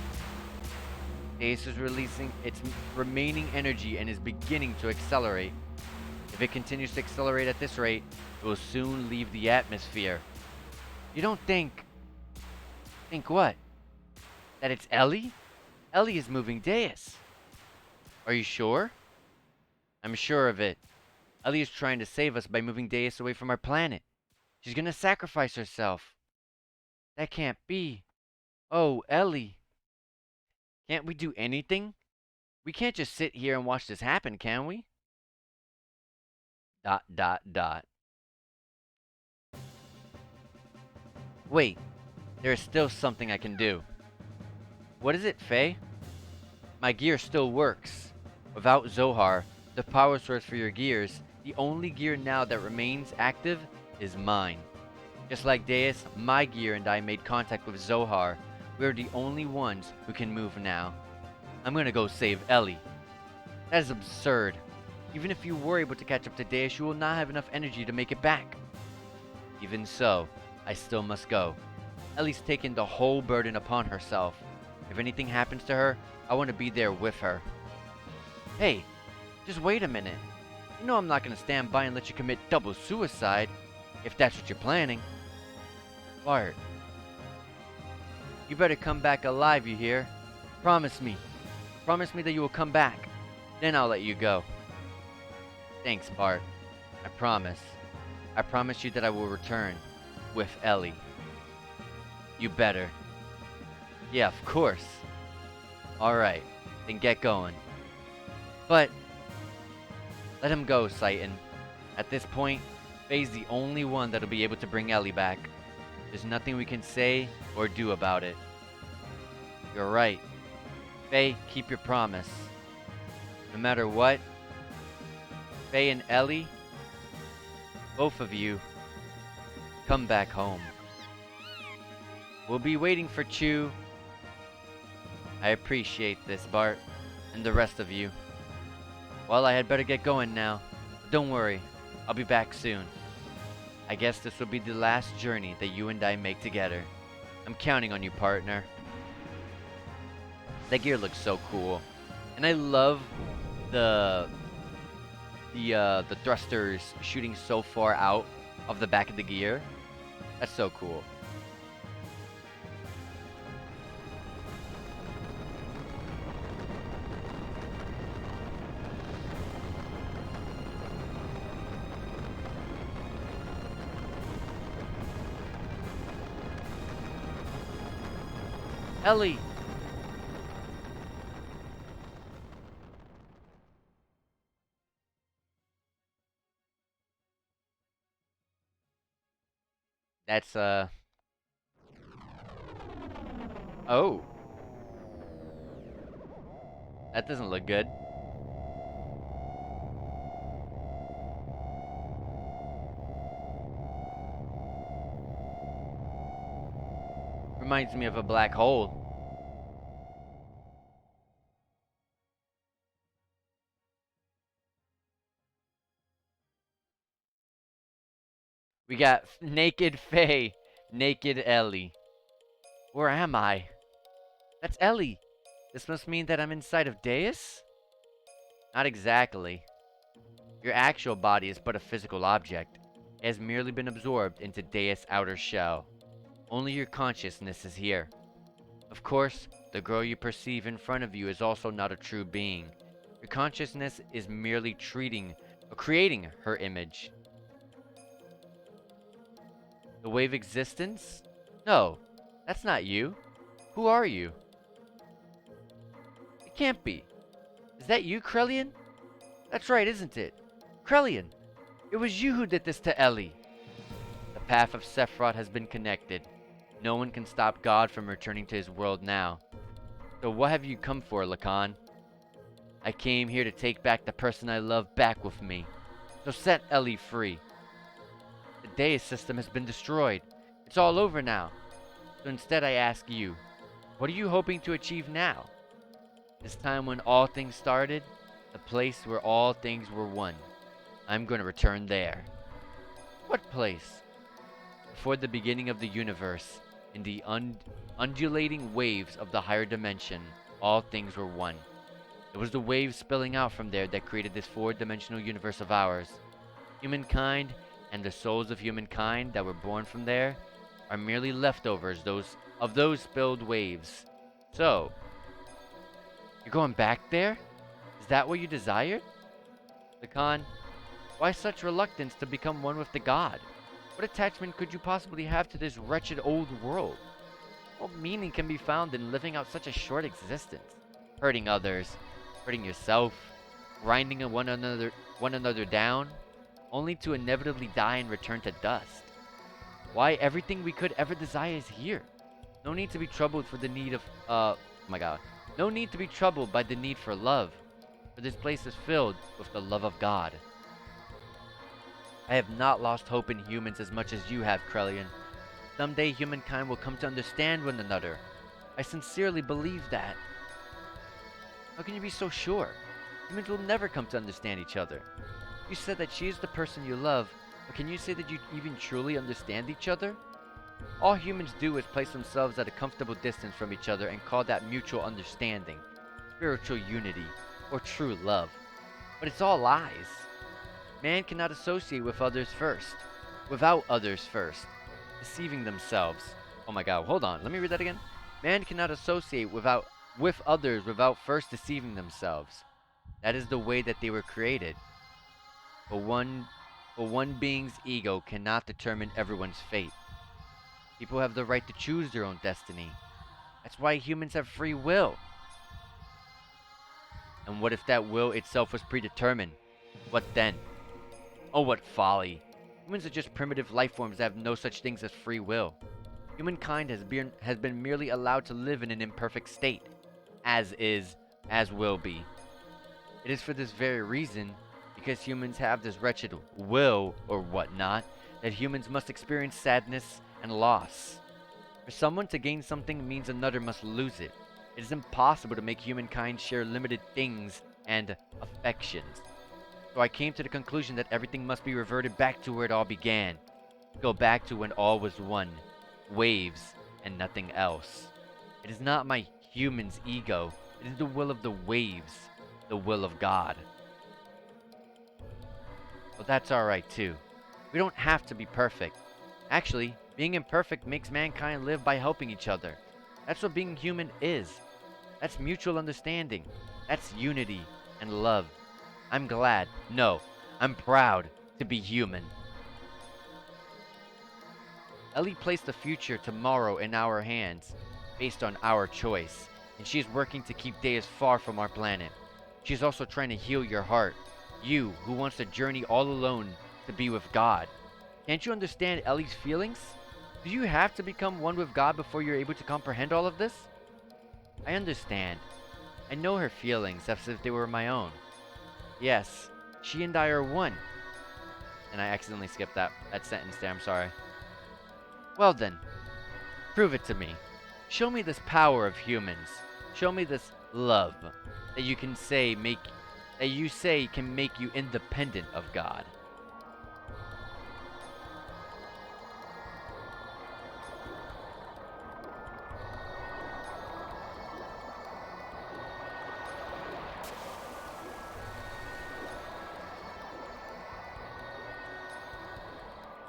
Deus is releasing its remaining energy and is beginning to accelerate. If it continues to accelerate at this rate, it will soon leave the atmosphere. You don't think... Think what? That it's Ellie? Ellie is moving Deus. Are you sure? I'm sure of it. Ellie is trying to save us by moving Deus away from our planet. She's gonna sacrifice herself. That can't be. Oh, Ellie. Can't we do anything? We can't just sit here and watch this happen, can we? ... Wait, there is still something I can do. What is it, Faye? My gear still works. Without Zohar, the power source for your gears, the only gear now that remains active is mine. Just like Deus, my gear and I made contact with Zohar. We're the only ones who can move now. I'm gonna go save Ellie. That is absurd. Even if you were able to catch up to Deus, you will not have enough energy to make it back. Even so, I still must go. Ellie's taken the whole burden upon herself. If anything happens to her, I want to be there with her. Hey, just wait a minute. You know I'm not gonna stand by and let you commit double suicide, if that's what you're planning. Bart, you better come back alive, you hear? Promise me. Promise me that you will come back. Then I'll let you go. Thanks, Bart. I promise. I promise you that I will return. With Ellie. You better. Yeah, of course. Alright, then get going. But, let him go, Citan. At this point, Faye's the only one that'll be able to bring Ellie back. There's nothing we can say or do about it. You're right. Faye, keep your promise. No matter what, Faye and Ellie, both of you, come back home. We'll be waiting for Chew. I appreciate this, Bart, and the rest of you. Well, I had better get going now. But don't worry, I'll be back soon. I guess this will be the last journey that you and I make together. I'm counting on you, partner. That gear looks so cool. And I love the thrusters shooting so far out of the back of the gear. That's so cool. Ellie! That's, oh. That doesn't look good. Reminds me of a black hole. We got naked Faye, naked Ellie. Where am I? That's Ellie. This must mean that I'm inside of Deus? Not exactly. Your actual body is but a physical object. It has merely been absorbed into Deus' outer shell. Only your consciousness is here. Of course, the girl you perceive in front of you is also not a true being. Your consciousness is merely creating her image. The wave existence? No, that's not you. Who are you? It can't be. Is that you, Krellian? That's right, isn't it? Krellian, it was you who did this to Ellie. The path of Sephiroth has been connected. No one can stop God from returning to his world now. So what have you come for, Lacan? I came here to take back the person I love back with me. So set Ellie free. The Deus system has been destroyed. It's all over now. So instead I ask you, what are you hoping to achieve now? This time when all things started, the place where all things were one. I'm going to return there. What place? Before the beginning of the universe, in the undulating waves of the higher dimension, all things were one. It was the waves spilling out from there that created this four-dimensional universe of ours. Humankind and the souls of humankind that were born from there are merely leftovers of those spilled waves. So, you're going back there? Is that what you desired? Lacan, why such reluctance to become one with the god? What attachment could you possibly have to this wretched old world? What meaning can be found in living out such a short existence? Hurting others, hurting yourself, grinding one another down, only to inevitably die and return to dust. Why everything we could ever desire is here. No need to be troubled for the need of, no need to be troubled by the need for love, for this place is filled with the love of God. I have not lost hope in humans as much as you have, Krellian. Someday humankind will come to understand one another. I sincerely believe that. How can you be so sure? Humans will never come to understand each other. You said that she is the person you love, but can you say that you even truly understand each other? All humans do is place themselves at a comfortable distance from each other and call that mutual understanding, spiritual unity, or true love. But it's all lies. Man cannot associate with others first, without others first, deceiving themselves. Oh my god, hold on, let me read that again. Man cannot associate with others without first deceiving themselves. That is the way that they were created. But one being's ego cannot determine everyone's fate. People have the right to choose their own destiny. That's why humans have free will. And what if that will itself was predetermined? What then? Oh, what folly. Humans are just primitive life forms that have no such things as free will. Humankind has been merely allowed to live in an imperfect state, as is, as will be. It is for this very reason, because humans have this wretched will, or whatnot, that humans must experience sadness and loss. For someone to gain something means another must lose it. It is impossible to make humankind share limited things and affections. So I came to the conclusion that everything must be reverted back to where it all began. Go back to when all was one, waves, and nothing else. It is not my human's ego, it is the will of the waves, the will of God. Well, that's alright too. We don't have to be perfect. Actually, being imperfect makes mankind live by helping each other. That's what being human is. That's mutual understanding. That's unity and love. I'm glad, no, I'm proud to be human. Ellie placed the future tomorrow in our hands, based on our choice, and she is working to keep Deus far from our planet. She's also trying to heal your heart, you who wants to journey all alone to be with God. Can't you understand Ellie's feelings? Do you have to become one with God before you're able to comprehend all of this? I understand. I know her feelings as if they were my own. Yes, she and I are one. And I accidentally skipped that sentence there, I'm sorry. Well then, prove it to me. Show me this power of humans. Show me this love that you say can make you independent of God.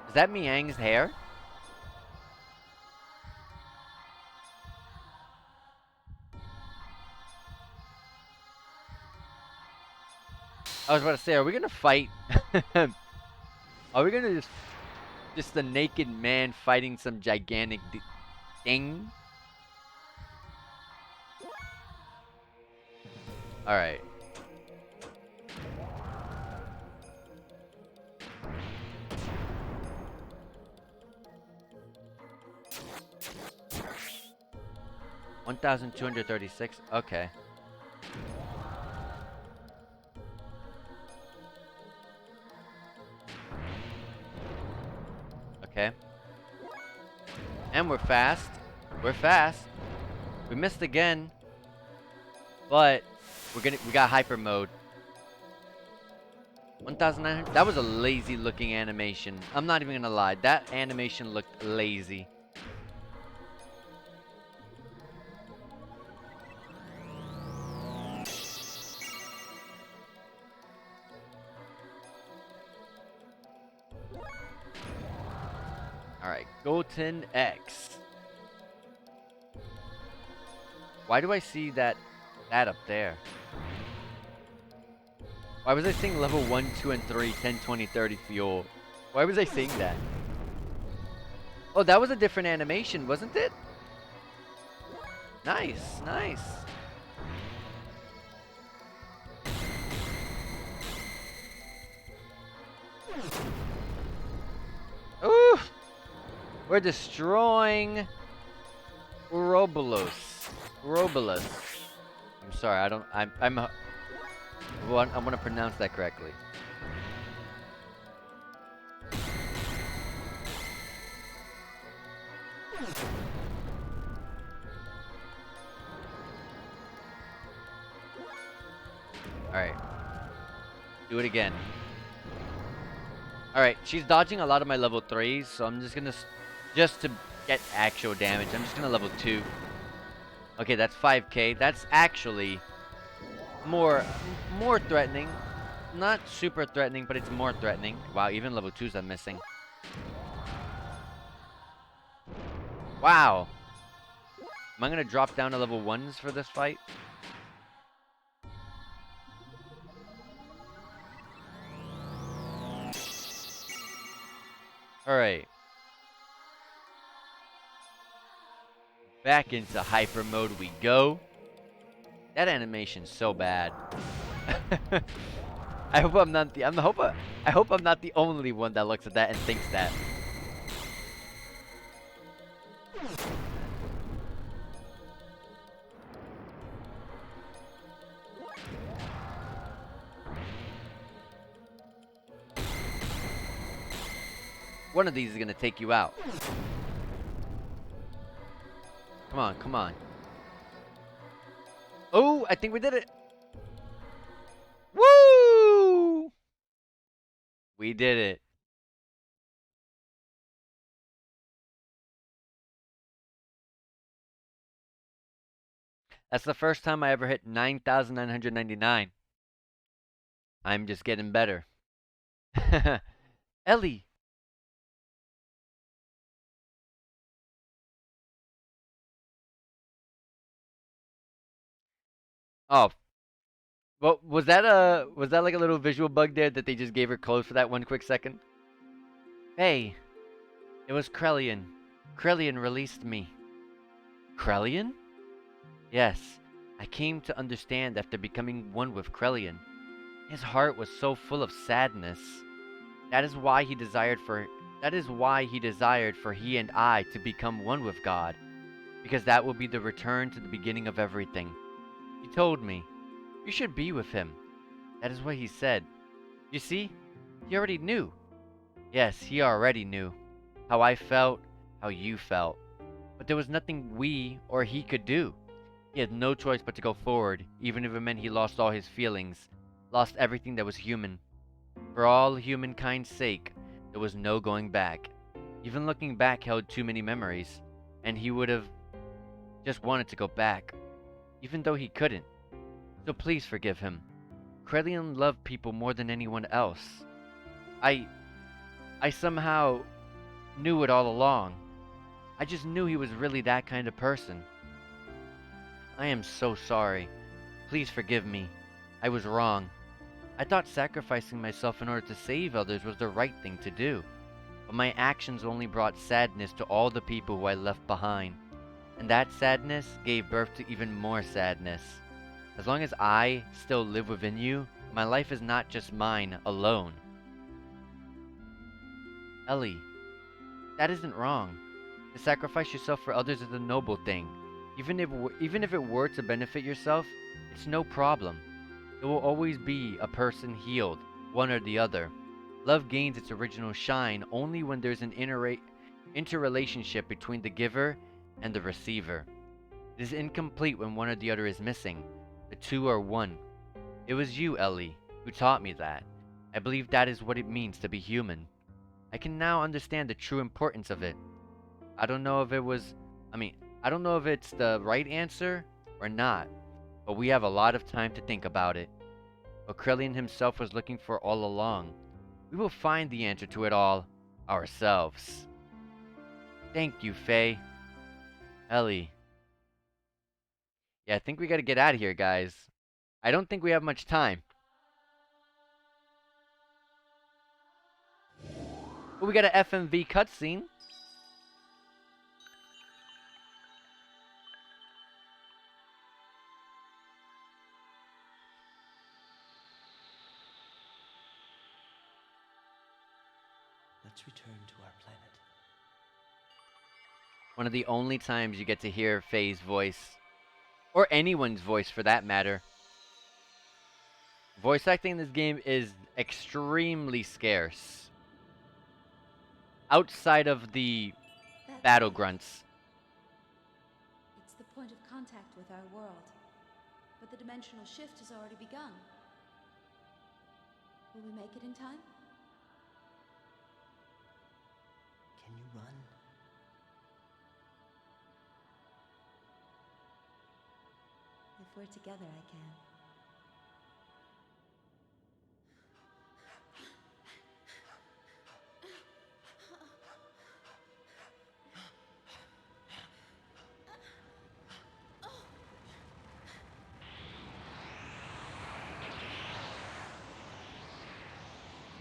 Is that Miang's hair? I was about to say, are we gonna fight? Are we gonna just a naked man fighting some gigantic thing? Alright. $1,236. Okay. Okay. And we're fast. We're fast. We missed again. But we got hyper mode. 1,900. That was a lazy looking animation. I'm not even gonna lie. That animation looked lazy. Alright, Goten X. Why do I see that up there? Why was I saying level 1, 2, and 3, 10, 20, 30 fuel? Why was I saying that? Oh, that was a different animation, wasn't it? Nice, nice. Ooh! We're destroying Robolos. I'm sorry, I want to pronounce that correctly. Alright. Do it again. Alright, she's dodging a lot of my level 3s, so I'm just gonna... Just to get actual damage, I'm just gonna level 2. Okay, that's 5k. That's actually more threatening. not super threatening, but it's more threatening. Wow, even level 2s I'm missing. Wow. Am I gonna drop down to level 1s for this fight? Alright. Back into hyper mode we go. That animation's so bad. I hope I'm not the I hope I'm not the only one that looks at that and thinks that. One of these is gonna take you out. Come on, come on. Oh, I think we did it. Woo! We did it. That's the first time I ever hit 9,999. I'm just getting better. Ellie. Oh, well, was that like a little visual bug there that they just gave her clothes for that one quick second? Hey, it was Krellian. Krellian released me. Krellian? Yes, I came to understand after becoming one with Krellian. His heart was so full of sadness. That is why he desired for he and I to become one with God, because that will be the return to the beginning of everything. He told me, "You should be with him." That is what he said. You see, he already knew. Yes, he already knew how I felt, how you felt. But there was nothing we or he could do. He had no choice but to go forward, even if it meant he lost all his feelings, lost everything that was human. For all humankind's sake, there was no going back. Even looking back held too many memories, and he would have just wanted to go back, even though he couldn't. So please forgive him. Krelian loved people more than anyone else. I I somehow knew it all along. I just knew he was really that kind of person. I am so sorry. Please forgive me. I was wrong. I thought sacrificing myself in order to save others was the right thing to do. But my actions only brought sadness to all the people who I left behind. And that sadness gave birth to even more sadness. As long as I still live within you, my life is not just mine alone. Ellie, that isn't wrong. To sacrifice yourself for others is a noble thing. Even if it were to benefit yourself, it's no problem. There will always be a person healed, one or the other. Love gains its original shine only when there's an interrelationship between the giver and the receiver. It is incomplete when one or the other is missing. The two are one. It was you, Ellie, who taught me that. I believe that is what it means to be human. I can now understand the true importance of it. I don't know if it was, I mean, I don't know if it's the right answer or not, but we have a lot of time to think about it. What Krellian himself was looking for all along. We will find the answer to it all ourselves. Thank you, Faye. Ellie. Yeah, I think we gotta get out of here, guys. I don't think we have much time. But we got an FMV cutscene. Let's return to our planet. One of the only times you get to hear Faye's voice. Or anyone's voice for that matter. Voice acting in this game is extremely scarce. Outside of the battle grunts. It's the point of contact with our world. But the dimensional shift has already begun. Will we make it in time? Can you run? If we're together, I can.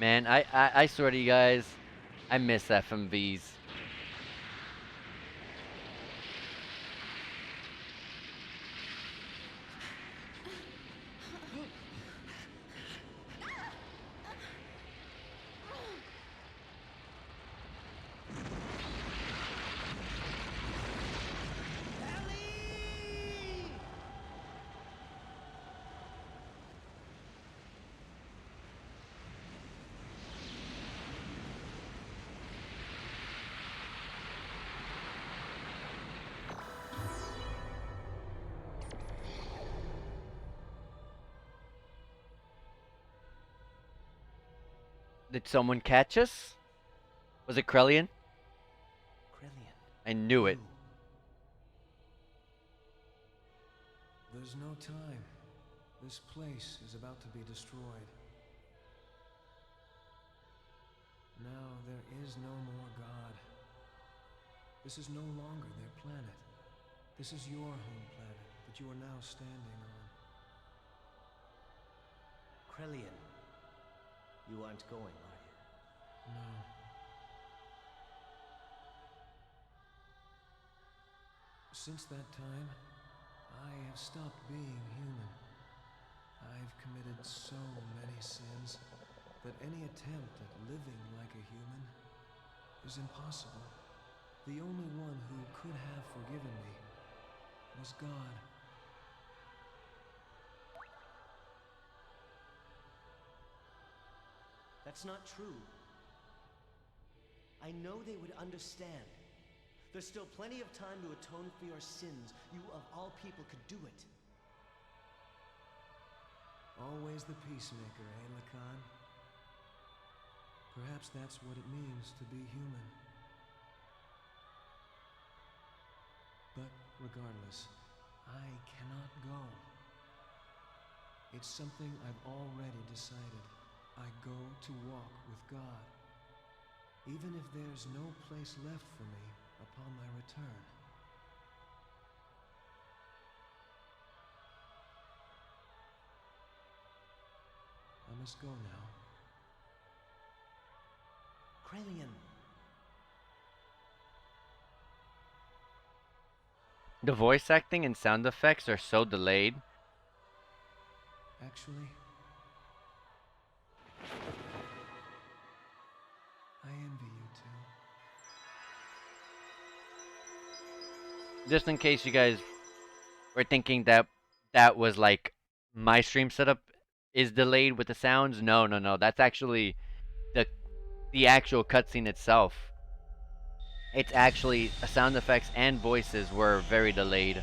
Man, I swear to you guys, I miss FMVs. Did someone catch us? Was it Krellian? Krillian, I knew it. you. There's no time. This place is about to be destroyed. Now there is no more God. This is no longer their planet. This is your home planet that you are now standing on. Krellian, you aren't going, are you? No. Since that time, I have stopped being human. I've committed so many sins that any attempt at living like a human is impossible. The only one who could have forgiven me was God. That's not true. I know they would understand. There's still plenty of time to atone for your sins. You, of all people, could do it. Always the peacemaker, eh, Lacan? Perhaps that's what it means to be human. But regardless, I cannot go. It's something I've already decided. I go to walk with God, even if there's no place left for me upon my return. I must go now. Krellian, The voice acting and sound effects are so delayed. Actually, I envy you two. Just in case you guys were thinking that that was like my stream setup is delayed with the sounds. No, no, no. That's actually the actual cutscene itself. It's actually sound effects and voices were very delayed.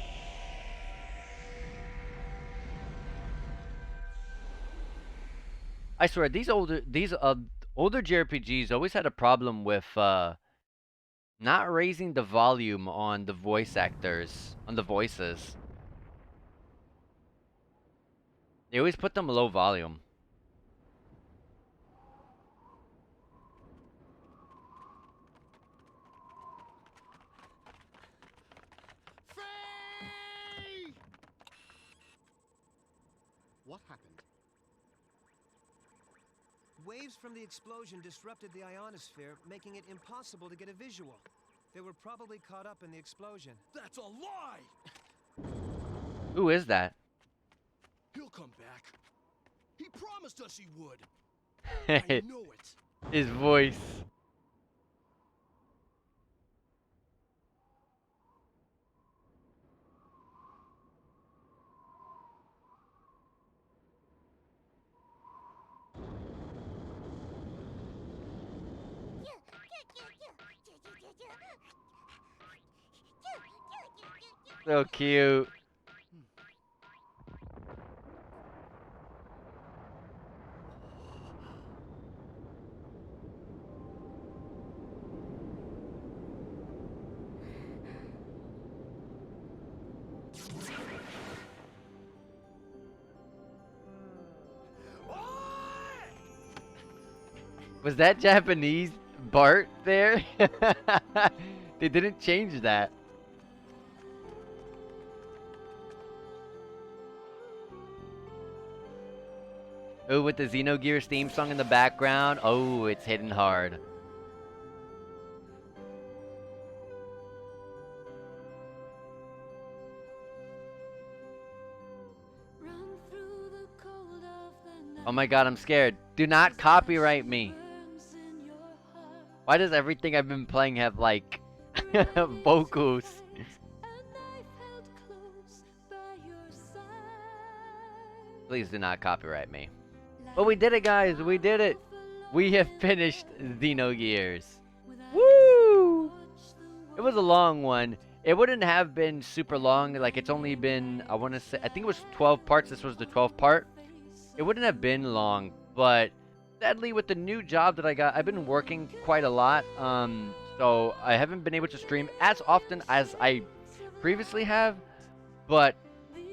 I swear these older JRPGs always had a problem with not raising the volume on the voice actors, on the voices. They always put them low volume. Faye! What happened? Waves from the explosion disrupted the ionosphere, making it impossible to get a visual. They were probably caught up in the explosion. That's a lie! Who is that? He'll come back. He promised us he would. I know it. His voice. So cute. Was that Japanese Bart there? They didn't change that. Oh, with the Xenogears theme song in the background. Oh, it's hitting hard. Oh my god, I'm scared. Do not copyright me. Why does everything I've been playing have, like, vocals? Please do not copyright me. But we did it, guys. We did it. We have finished Xenogears. Woo! It was a long one. It wouldn't have been super long. Like, it's only been, I want to say, I think it was 12 parts. This was the 12th part. It wouldn't have been long, but sadly, with the new job that I got, I've been working quite a lot. So I haven't been able to stream as often as I previously have. But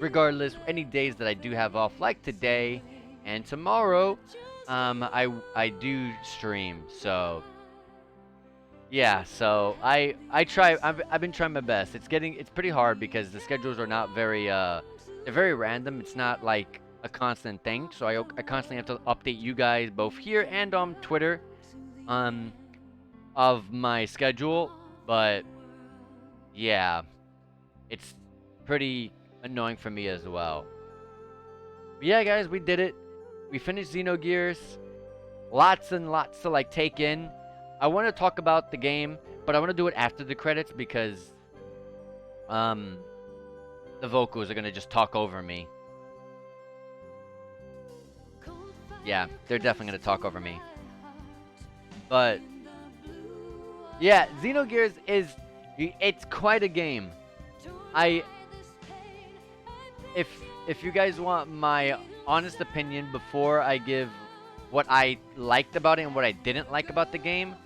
regardless, any days that I do have off, like today and tomorrow, I do stream. So yeah, so I try. I've been trying my best. It's pretty hard because the schedules are not very they're very random. It's not like a constant thing. So I constantly have to update you guys both here and on Twitter of my schedule. But yeah, it's pretty annoying for me as well. But yeah, guys, we did it. We finished Xenogears. Lots and lots to like take in. I want to talk about the game, but I want to do it after the credits because the vocals are gonna just talk over me. Yeah, they're definitely gonna talk over me. But yeah, Xenogears it's quite a game. If you guys want my honest opinion before I give what I liked about it and what I didn't like about the game,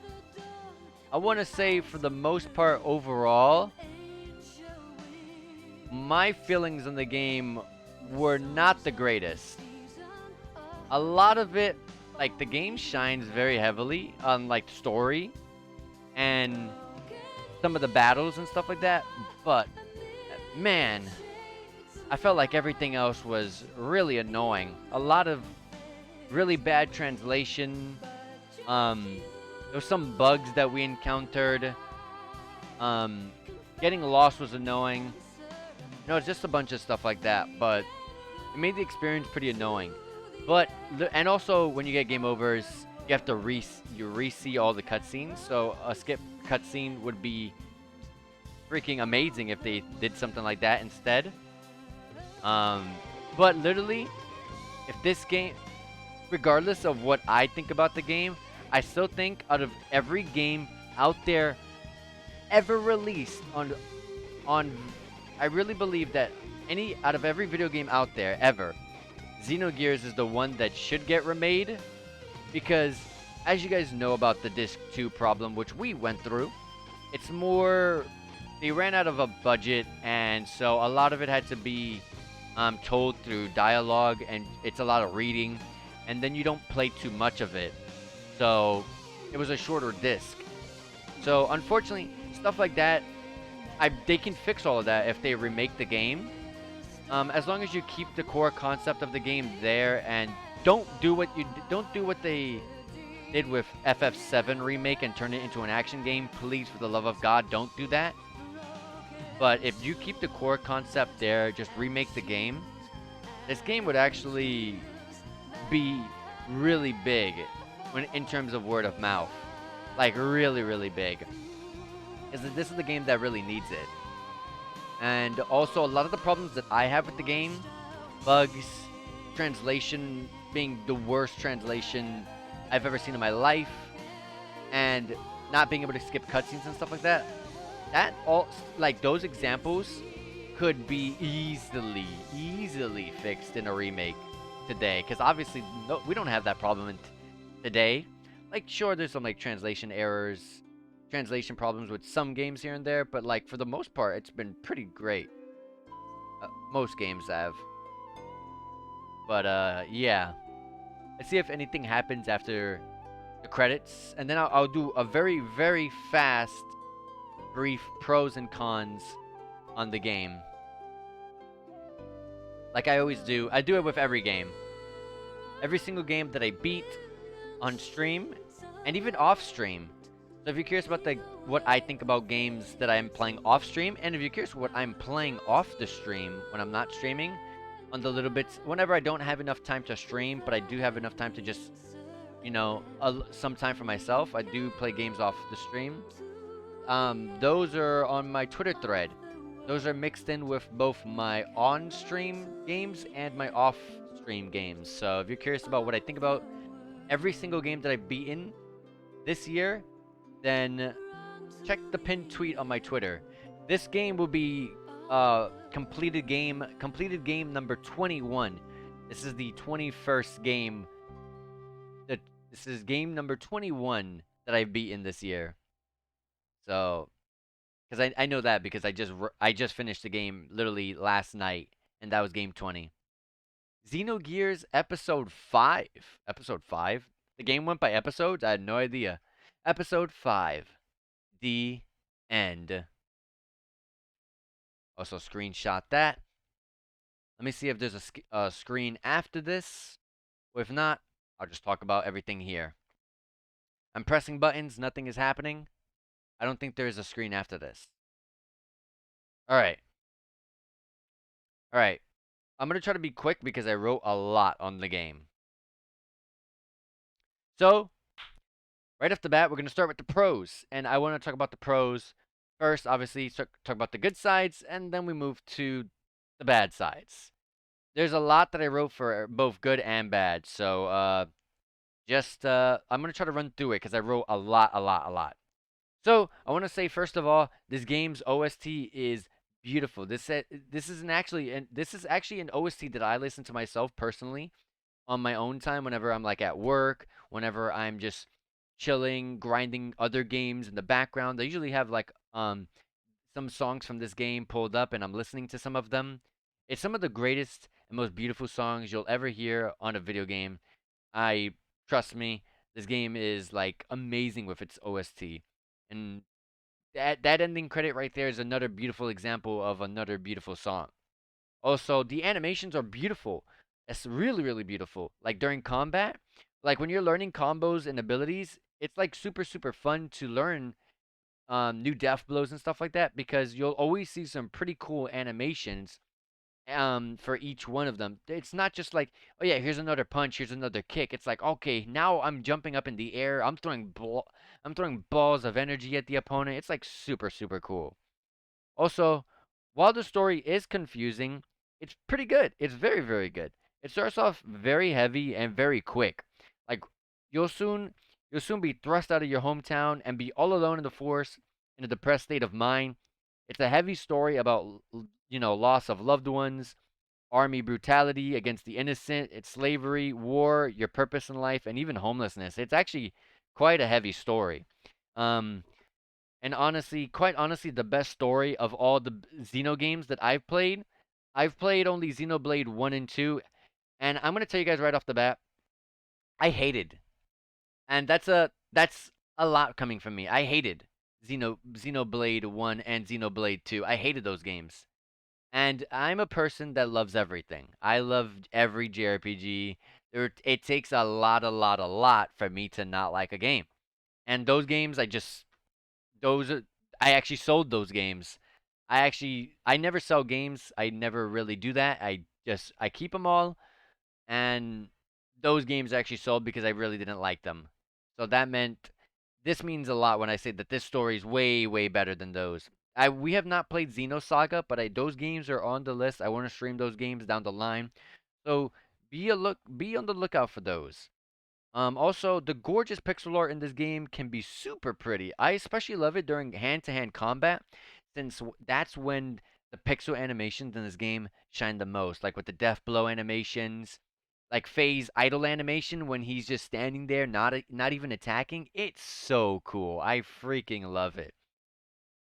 I want to say for the most part overall, my feelings on the game were not the greatest. A lot of it, like the game shines very heavily on like story and some of the battles and stuff like that, but man, I felt like everything else was really annoying. A lot of really bad translation. There was some bugs that we encountered. Getting lost was annoying. No, it's just a bunch of stuff like that, but it made the experience pretty annoying. But and also when you get game overs, you have to re-see all the cutscenes. So a skip cutscene would be freaking amazing if they did something like that instead. But literally, if this game, regardless of what I think about the game, I still think out of every game out there ever released on I really believe that out of every video game out there ever, Xenogears is the one that should get remade, because as you guys know about the disc 2 problem, which we went through, it's more they ran out of a budget, and so a lot of it had to be told through dialogue, and it's a lot of reading, and then you don't play too much of it, so it was a shorter disc. So unfortunately, stuff like that, they can fix all of that if they remake the game, as long as you keep the core concept of the game there and don't do what they did with FF7 remake and turn it into an action game. Please, for the love of God, don't do that. But if you keep the core concept there, just remake the game, this game would actually be really big in terms of word of mouth. Like really, really big. This is the game that really needs it. And also a lot of the problems that I have with the game, bugs, translation being the worst translation I've ever seen in my life, and not being able to skip cutscenes and stuff like that. That all, like those examples could be easily fixed in a remake today, because obviously we don't have that problem today. Like sure, there's some like translation errors, translation problems with some games here and there, but like for the most part, it's been pretty great. Most games have. But yeah. Let's see if anything happens after the credits, and then I'll do a very, very fast, brief pros and cons on the game. Like I always do. I do it with every game. every single game that I beat on stream and even off stream. So if you're curious about the what I think about games that I'm playing off stream, and if you're curious what I'm playing off the stream when I'm not streaming, on the little bits whenever I don't have enough time to stream, but I do have enough time to just some time for myself, I do play games off the stream. Those are on my Twitter thread. Those are mixed in with both my on-stream games and my off-stream games. So if you're curious about what I think about every single game that I've beaten this year, then check the pinned tweet on my Twitter. This game will be completed game number 21. This is the 21st game. This is game number 21 that I've beaten this year. So, because I know that because I just finished the game literally last night, and that was game 20. Xenogears episode 5. Episode 5? The game went by episodes? I had no idea. Episode 5. The end. Also screenshot that. Let me see if there's a screen after this. Or if not, I'll just talk about everything here. I'm pressing buttons, nothing is happening. I don't think there is a screen after this. Alright. Alright. I'm going to try to be quick because I wrote a lot on the game. So, right off the bat, we're going to start with the pros. And I want to talk about the pros first, obviously, talk about the good sides, and then we move to the bad sides. There's a lot that I wrote for both good and bad. So, I'm going to try to run through it because I wrote a lot. So, I want to say, first of all, this game's OST is beautiful. This is actually an OST that I listen to myself personally on my own time whenever I'm like at work, whenever I'm just chilling, grinding other games in the background. I usually have like some songs from this game pulled up and I'm listening to some of them. It's some of the greatest and most beautiful songs you'll ever hear on a video game. I trust me, this game is like amazing with its OST. And that ending credit right there is another beautiful example of another beautiful song. Also, the animations are beautiful. It's really beautiful. Like during combat, like when you're learning combos and abilities, it's like super fun to learn new death blows and stuff like that because you'll always see some pretty cool animations for each one of them. It's not just like, oh yeah, here's another punch, here's another kick. It's like, okay, now I'm jumping up in the air. I'm throwing balls of energy at the opponent. It's like super cool. Also, while the story is confusing, it's pretty good. It's very good. It starts off very heavy and very quick. Like you'll soon be thrust out of your hometown and be all alone in the forest in a depressed state of mind. It's a heavy story about loss of loved ones, army brutality against the innocent, it's slavery, war, your purpose in life, and even homelessness. It's actually quite a heavy story. Um, and honestly, quite honestly, the best story of all the Xeno games that I've played only Xenoblade 1 and 2, and I'm gonna tell you guys right off the bat, I hated, and that's a lot coming from me. I hated Xenoblade 1 and Xenoblade 2. I hated those games. And I'm a person that loves everything. I love every JRPG. It takes a lot for me to not like a game. And those games, those are, I actually sold those games. I never sell games. I never really do that. I keep them all, and those games actually sold because I really didn't like them. So that meant this means a lot when I say that this story is way better than those. We have not played Xenosaga, but those games are on the list. I want to stream those games down the line. So be on the lookout for those. Also, the gorgeous pixel art in this game can be super pretty. I especially love it during hand-to-hand combat, since that's when the pixel animations in this game shine the most. Like with the death blow animations, like Faye's idle animation when he's just standing there, not even attacking. It's so cool. I freaking love it.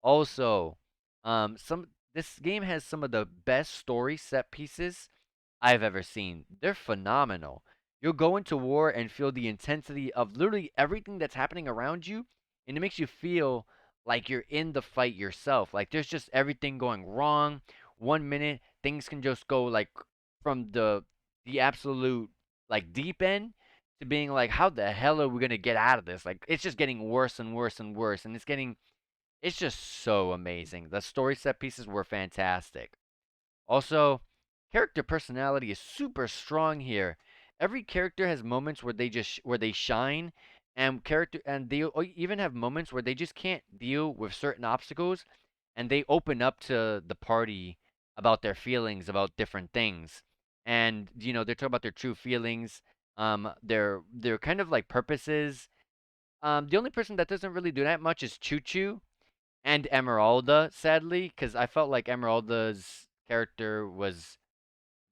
Also, some this game has some of the best story set pieces I've ever seen. They're phenomenal. You'll go into war and feel the intensity of literally everything that's happening around you, and it makes you feel like you're in the fight yourself. Like there's just everything going wrong. 1 minute things can just go like from the absolute like deep end to being like, how the hell are we gonna get out of this? Like it's just getting worse and worse and worse, and it's just so amazing. The story set pieces were fantastic. Also, character personality is super strong here. Every character has moments where where they shine, and they even have moments where they just can't deal with certain obstacles, and they open up to the party about their feelings about different things. And they talk about their true feelings, their kind of like purposes. The only person that doesn't really do that much is Choo Choo and Emeralda, sadly, because I felt like Emeralda's character was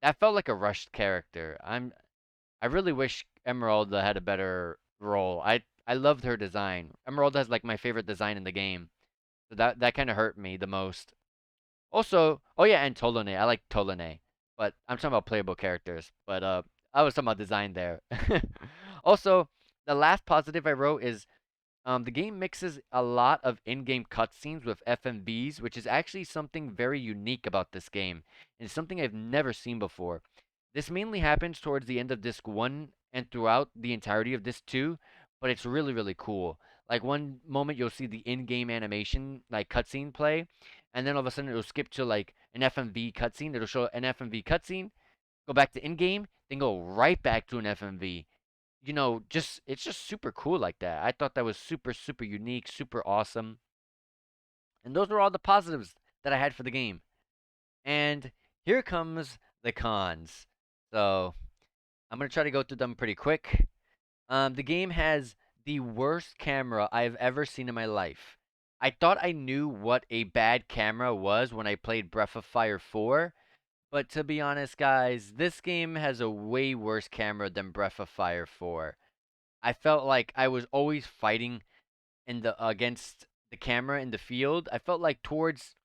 that felt like a rushed character. I really wish Emeralda had a better role. I loved her design. Emeralda has like my favorite design in the game, so that kind of hurt me the most. Also, oh yeah, and Tolone. I like Tolone, but I'm talking about playable characters. But I was talking about design there. Also, the last positive I wrote is the game mixes a lot of in-game cutscenes with FMVs, which is actually something very unique about this game, and something I've never seen before. This mainly happens towards the end of Disc 1 and throughout the entirety of Disc 2, but it's really, really cool. Like one moment you'll see the in-game animation, like cutscene play, and then all of a sudden it'll skip to like an FMV cutscene. It'll show an FMV cutscene, go back to in-game, then go right back to an FMV. Just it's just super cool like that. I thought that was super, super unique, super awesome. And those were all the positives that I had for the game. And here comes the cons. So I'm gonna try to go through them pretty quick. The game has the worst camera I've ever seen in my life. I thought I knew what a bad camera was when I played Breath of Fire 4, but to be honest, guys, this game has a way worse camera than Breath of Fire 4. I felt like I was always fighting in the against the camera in the field. I felt like towards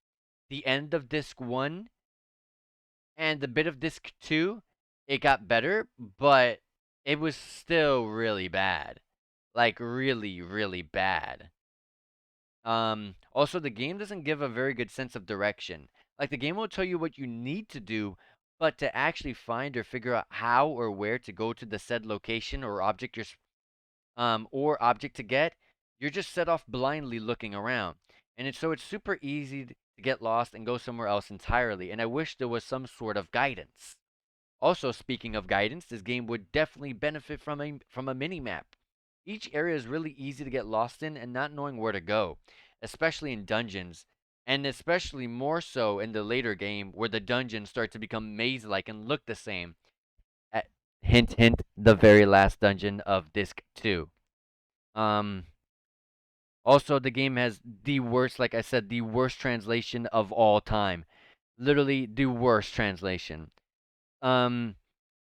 the end of disc 1 and the bit of disc 2, it got better, but it was still really bad. Like really, really bad. Also the game doesn't give a very good sense of direction. Like the game will tell you what you need to do, but to actually find or figure out how or where to go to the said location or object to get, you're just set off blindly looking around. And it's super easy to get lost and go somewhere else entirely. And I wish there was some sort of guidance. Also, speaking of guidance, this game would definitely benefit from a mini map. Each area is really easy to get lost in and not knowing where to go, especially in dungeons, and especially more so in the later game where the dungeons start to become maze-like and look the same. At, hint, hint, the very last dungeon of Disc 2. Um, Also, the game has the worst, like I said, the worst translation of all time. Literally the worst translation. Um,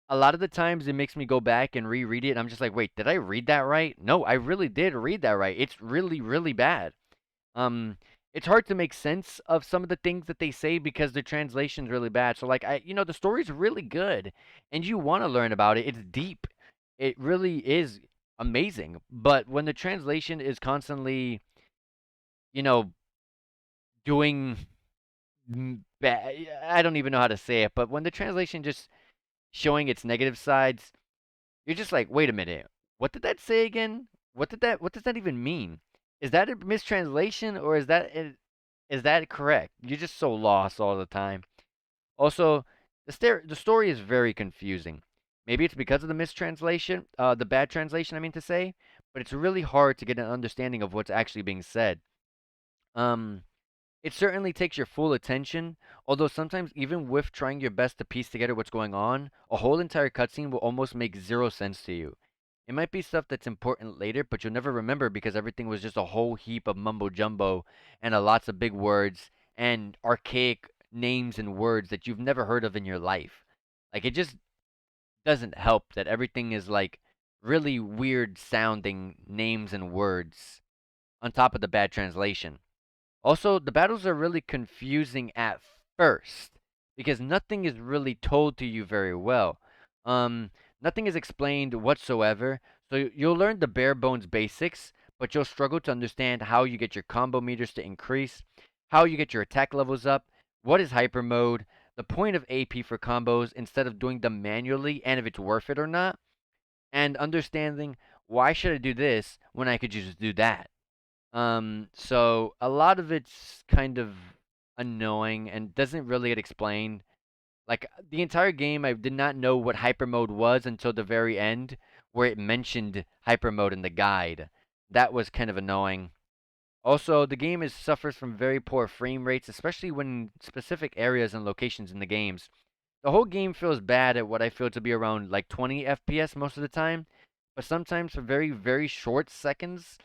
a lot of the times it makes me go back and reread it. And I'm just like, wait, did I read that right? No, I really did read that right. It's really, really bad. Um, it's hard to make sense of some of the things that they say because the translation's really bad. So like the story's really good and you want to learn about it. It's deep. It really is amazing. But when the translation is constantly, you know, doing bad, I don't even know how to say it, but when the translation just showing its negative sides, you're just like, wait a minute, what did that say again? What does that even mean? Is that a mistranslation or is that correct? You're just so lost all the time. Also, the story is very confusing. Maybe it's because of the mistranslation, the bad translation, I mean to say, but it's really hard to get an understanding of what's actually being said. Um, it certainly takes your full attention, although sometimes even with trying your best to piece together what's going on, a whole entire cutscene will almost make zero sense to you. It might be stuff that's important later, but you'll never remember because everything was just a whole heap of mumbo jumbo and lots of big words and archaic names and words that you've never heard of in your life. Like, it just doesn't help that everything is like really weird sounding names and words on top of the bad translation. Also, the battles are really confusing at first because nothing is really told to you very well. Um, Nothing is explained whatsoever, so you'll learn the bare bones basics, but you'll struggle to understand how you get your combo meters to increase, how you get your attack levels up, what is hyper mode, the point of AP for combos instead of doing them manually and if it's worth it or not, and understanding why should I do this when I could just do that. So a lot of it's kind of annoying and doesn't really get explained. Like the entire game, I did not know what hyper mode was until the very end, where it mentioned hyper mode in the guide. That was kind of annoying. Also, the game suffers from very poor frame rates, especially when specific areas and locations in the games. The whole game feels bad at what I feel to be around like 20 FPS most of the time, but sometimes for very, very short seconds,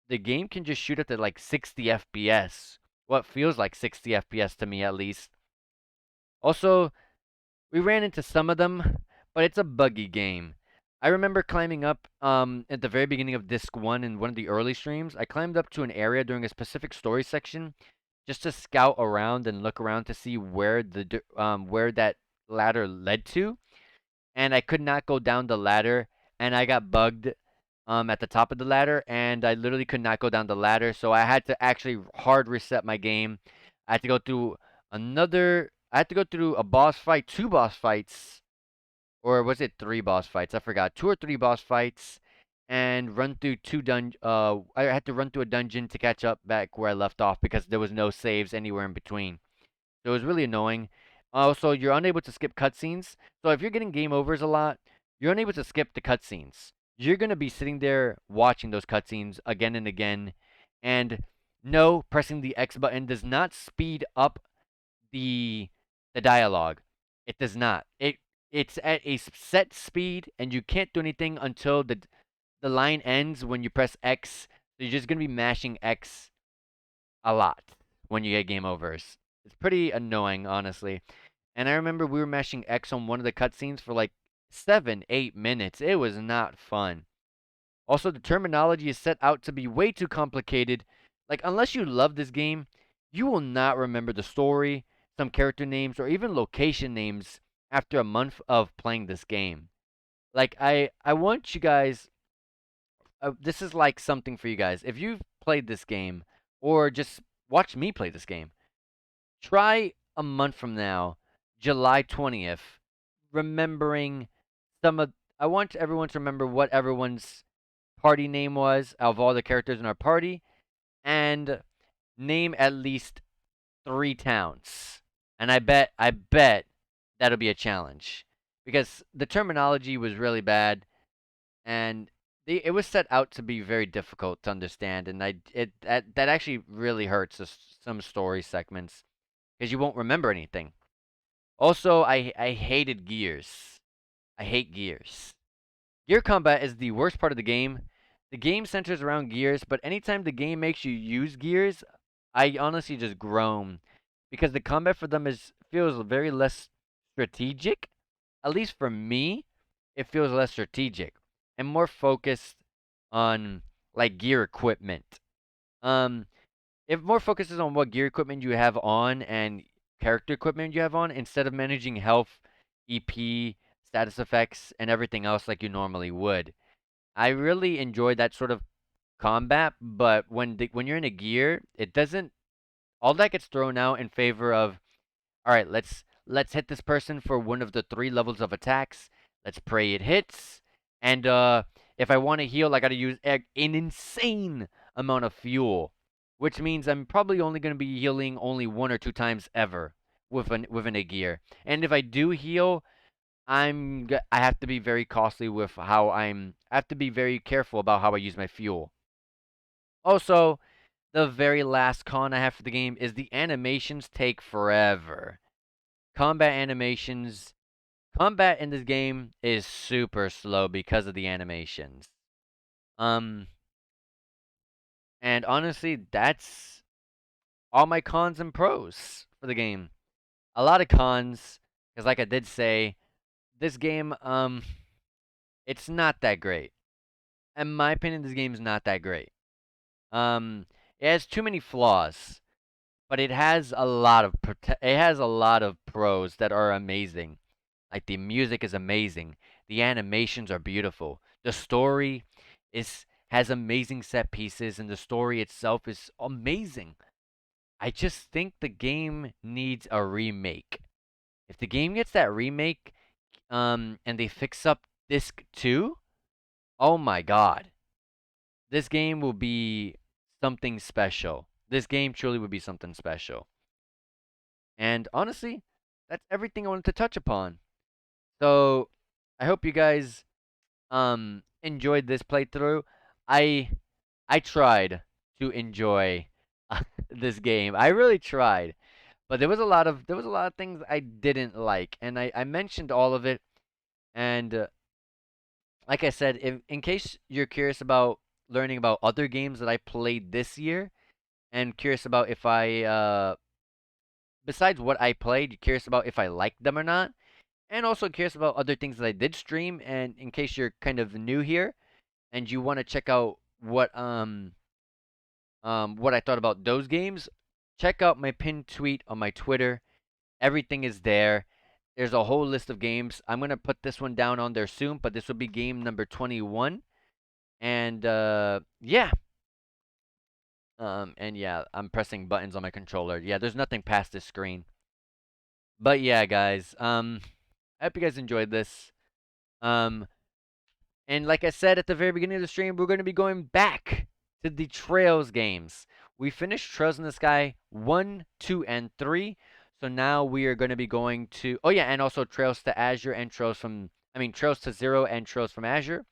the game can just shoot up to like 60 FPS. What feels like 60 FPS to me at least. Also, we ran into some of them, but it's a buggy game. I remember climbing up at the very beginning of disc 1 in one of the early streams. I climbed up to an area during a specific story section just to scout around and look around to see where that ladder led to, and I could not go down the ladder, and I got bugged at the top of the ladder, and I literally could not go down the ladder, so I had to actually hard reset my game. I had to go through I had to go through a boss fight, two boss fights, or was it three boss fights? I forgot. Two or three boss fights, and run through I had to run through a dungeon to catch up back where I left off because there was no saves anywhere in between. So it was really annoying. Also, you're unable to skip cutscenes. So if you're getting game overs a lot, you're unable to skip the cutscenes. You're gonna be sitting there watching those cutscenes again and again. And no, pressing the X button does not speed up the the dialogue. It does not. It's at a set speed, and you can't do anything until the line ends when you press X. So you're just gonna be mashing X a lot when you get game overs. It's pretty annoying, honestly. And I remember we were mashing X on one of the cutscenes for like 7, 8 minutes. It was not fun. Also, the terminology is set out to be way too complicated. Like, unless you love this game, you will not remember the story, some character names, or even location names after a month of playing this game. Like, I want you guys. This is like something for you guys. If you've played this game, or just watch me play this game, try a month from now, July 20th, remembering some of. I want everyone to remember what everyone's party name was of all the characters in our party, and name at least 3 towns. And I bet that'll be a challenge because the terminology was really bad, and it was set out to be very difficult to understand, and that actually really hurts some story segments because you won't remember anything. Also, I hated Gears. I hate Gears. Gear combat is the worst part of the game. The game centers around gears, but anytime the game makes you use gears, I honestly just groan because the combat for them is feels very less strategic. At least for me, it feels less strategic and more focused on like gear equipment. Um, it more focuses on what gear equipment you have on and character equipment you have on instead of managing health, EP, status effects, and everything else like you normally would. I really enjoy that sort of combat, but when you're in a gear, it doesn't. All that gets thrown out in favor of, all right, let's hit this person for one of the 3 levels of attacks. Let's pray it hits, and if I want to heal, I got to use an insane amount of fuel, which means I'm probably only going to be healing only 1 or 2 times ever within a gear. And if I do heal, I have to be very costly with I have to be very careful about how I use my fuel. Also, the very last con I have for the game is the animations take forever. Combat animations, combat in this game is super slow because of the animations. Um, and honestly, that's all my cons and pros for the game. A lot of cons, because like I did say, this game, it's not that great. In my opinion, this game is not that great. Um, it has too many flaws, but it has a lot of pros that are amazing. Like the music is amazing, the animations are beautiful, the story is has amazing set pieces, and the story itself is amazing. I just think the game needs a remake. If the game gets that remake, and they fix up disc 2, oh my god. This game will be something special. This game truly would be something special. And honestly, that's everything I wanted to touch upon. So, I hope you guys enjoyed this playthrough. I I tried to enjoy this game. I really tried. But there was a lot of things I didn't like, and I mentioned all of it. And like I said, if in case you're curious about learning about other games that I played this year, and curious about if I besides what I played, you're curious about if I liked them or not, and also curious about other things that I did stream. And in case you're kind of new here and you want to check out what I thought about those games, check out my pinned tweet on my Twitter. Everything is there. There's a whole list of games. I'm gonna put this one down on there soon, but this will be game number 21. And yeah. And yeah, I'm pressing buttons on my controller. Yeah, there's nothing past this screen. But yeah, guys. I hope you guys enjoyed this. Um, and like I said at the very beginning of the stream, we're gonna be going back to the Trails games. We finished Trails in the Sky 1, 2, and 3. So now we are going to be going to, oh yeah, and also Trails to Azure and Trails to Zero and Trails from Azure.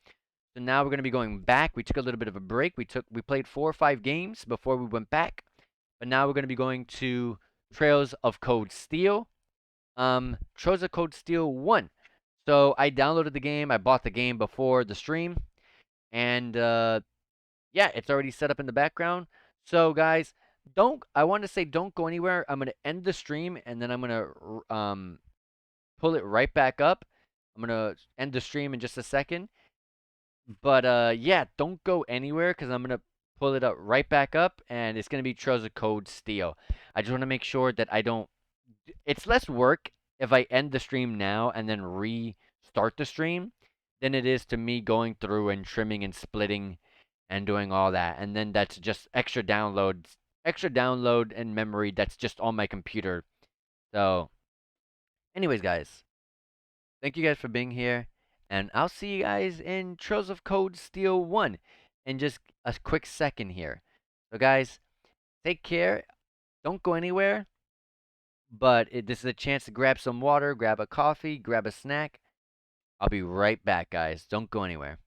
So now we're going to be going back. We took a little bit of a break. We played 4 or 5 games before we went back. But now we're going to be going to Trails of Code Steel. Trails of Code Steel 1. So I downloaded the game. I bought the game before the stream. And yeah, it's already set up in the background. So guys, I want to say don't go anywhere. I'm going to end the stream and then I'm going to pull it right back up. I'm going to end the stream in just a second. But yeah, don't go anywhere because I'm going to pull it up right back up and it's going to be Trails of Code Steel. I just want to make sure that I don't it's less work if I end the stream now and then restart the stream than it is to me going through and trimming and splitting and doing all that. And then that's just extra download and memory that's just on my computer. So, anyways, guys, thank you guys for being here. And I'll see you guys in Trails of Code Steel 1 in just a quick second here. So, guys, take care. Don't go anywhere. But this is a chance to grab some water, grab a coffee, grab a snack. I'll be right back, guys. Don't go anywhere.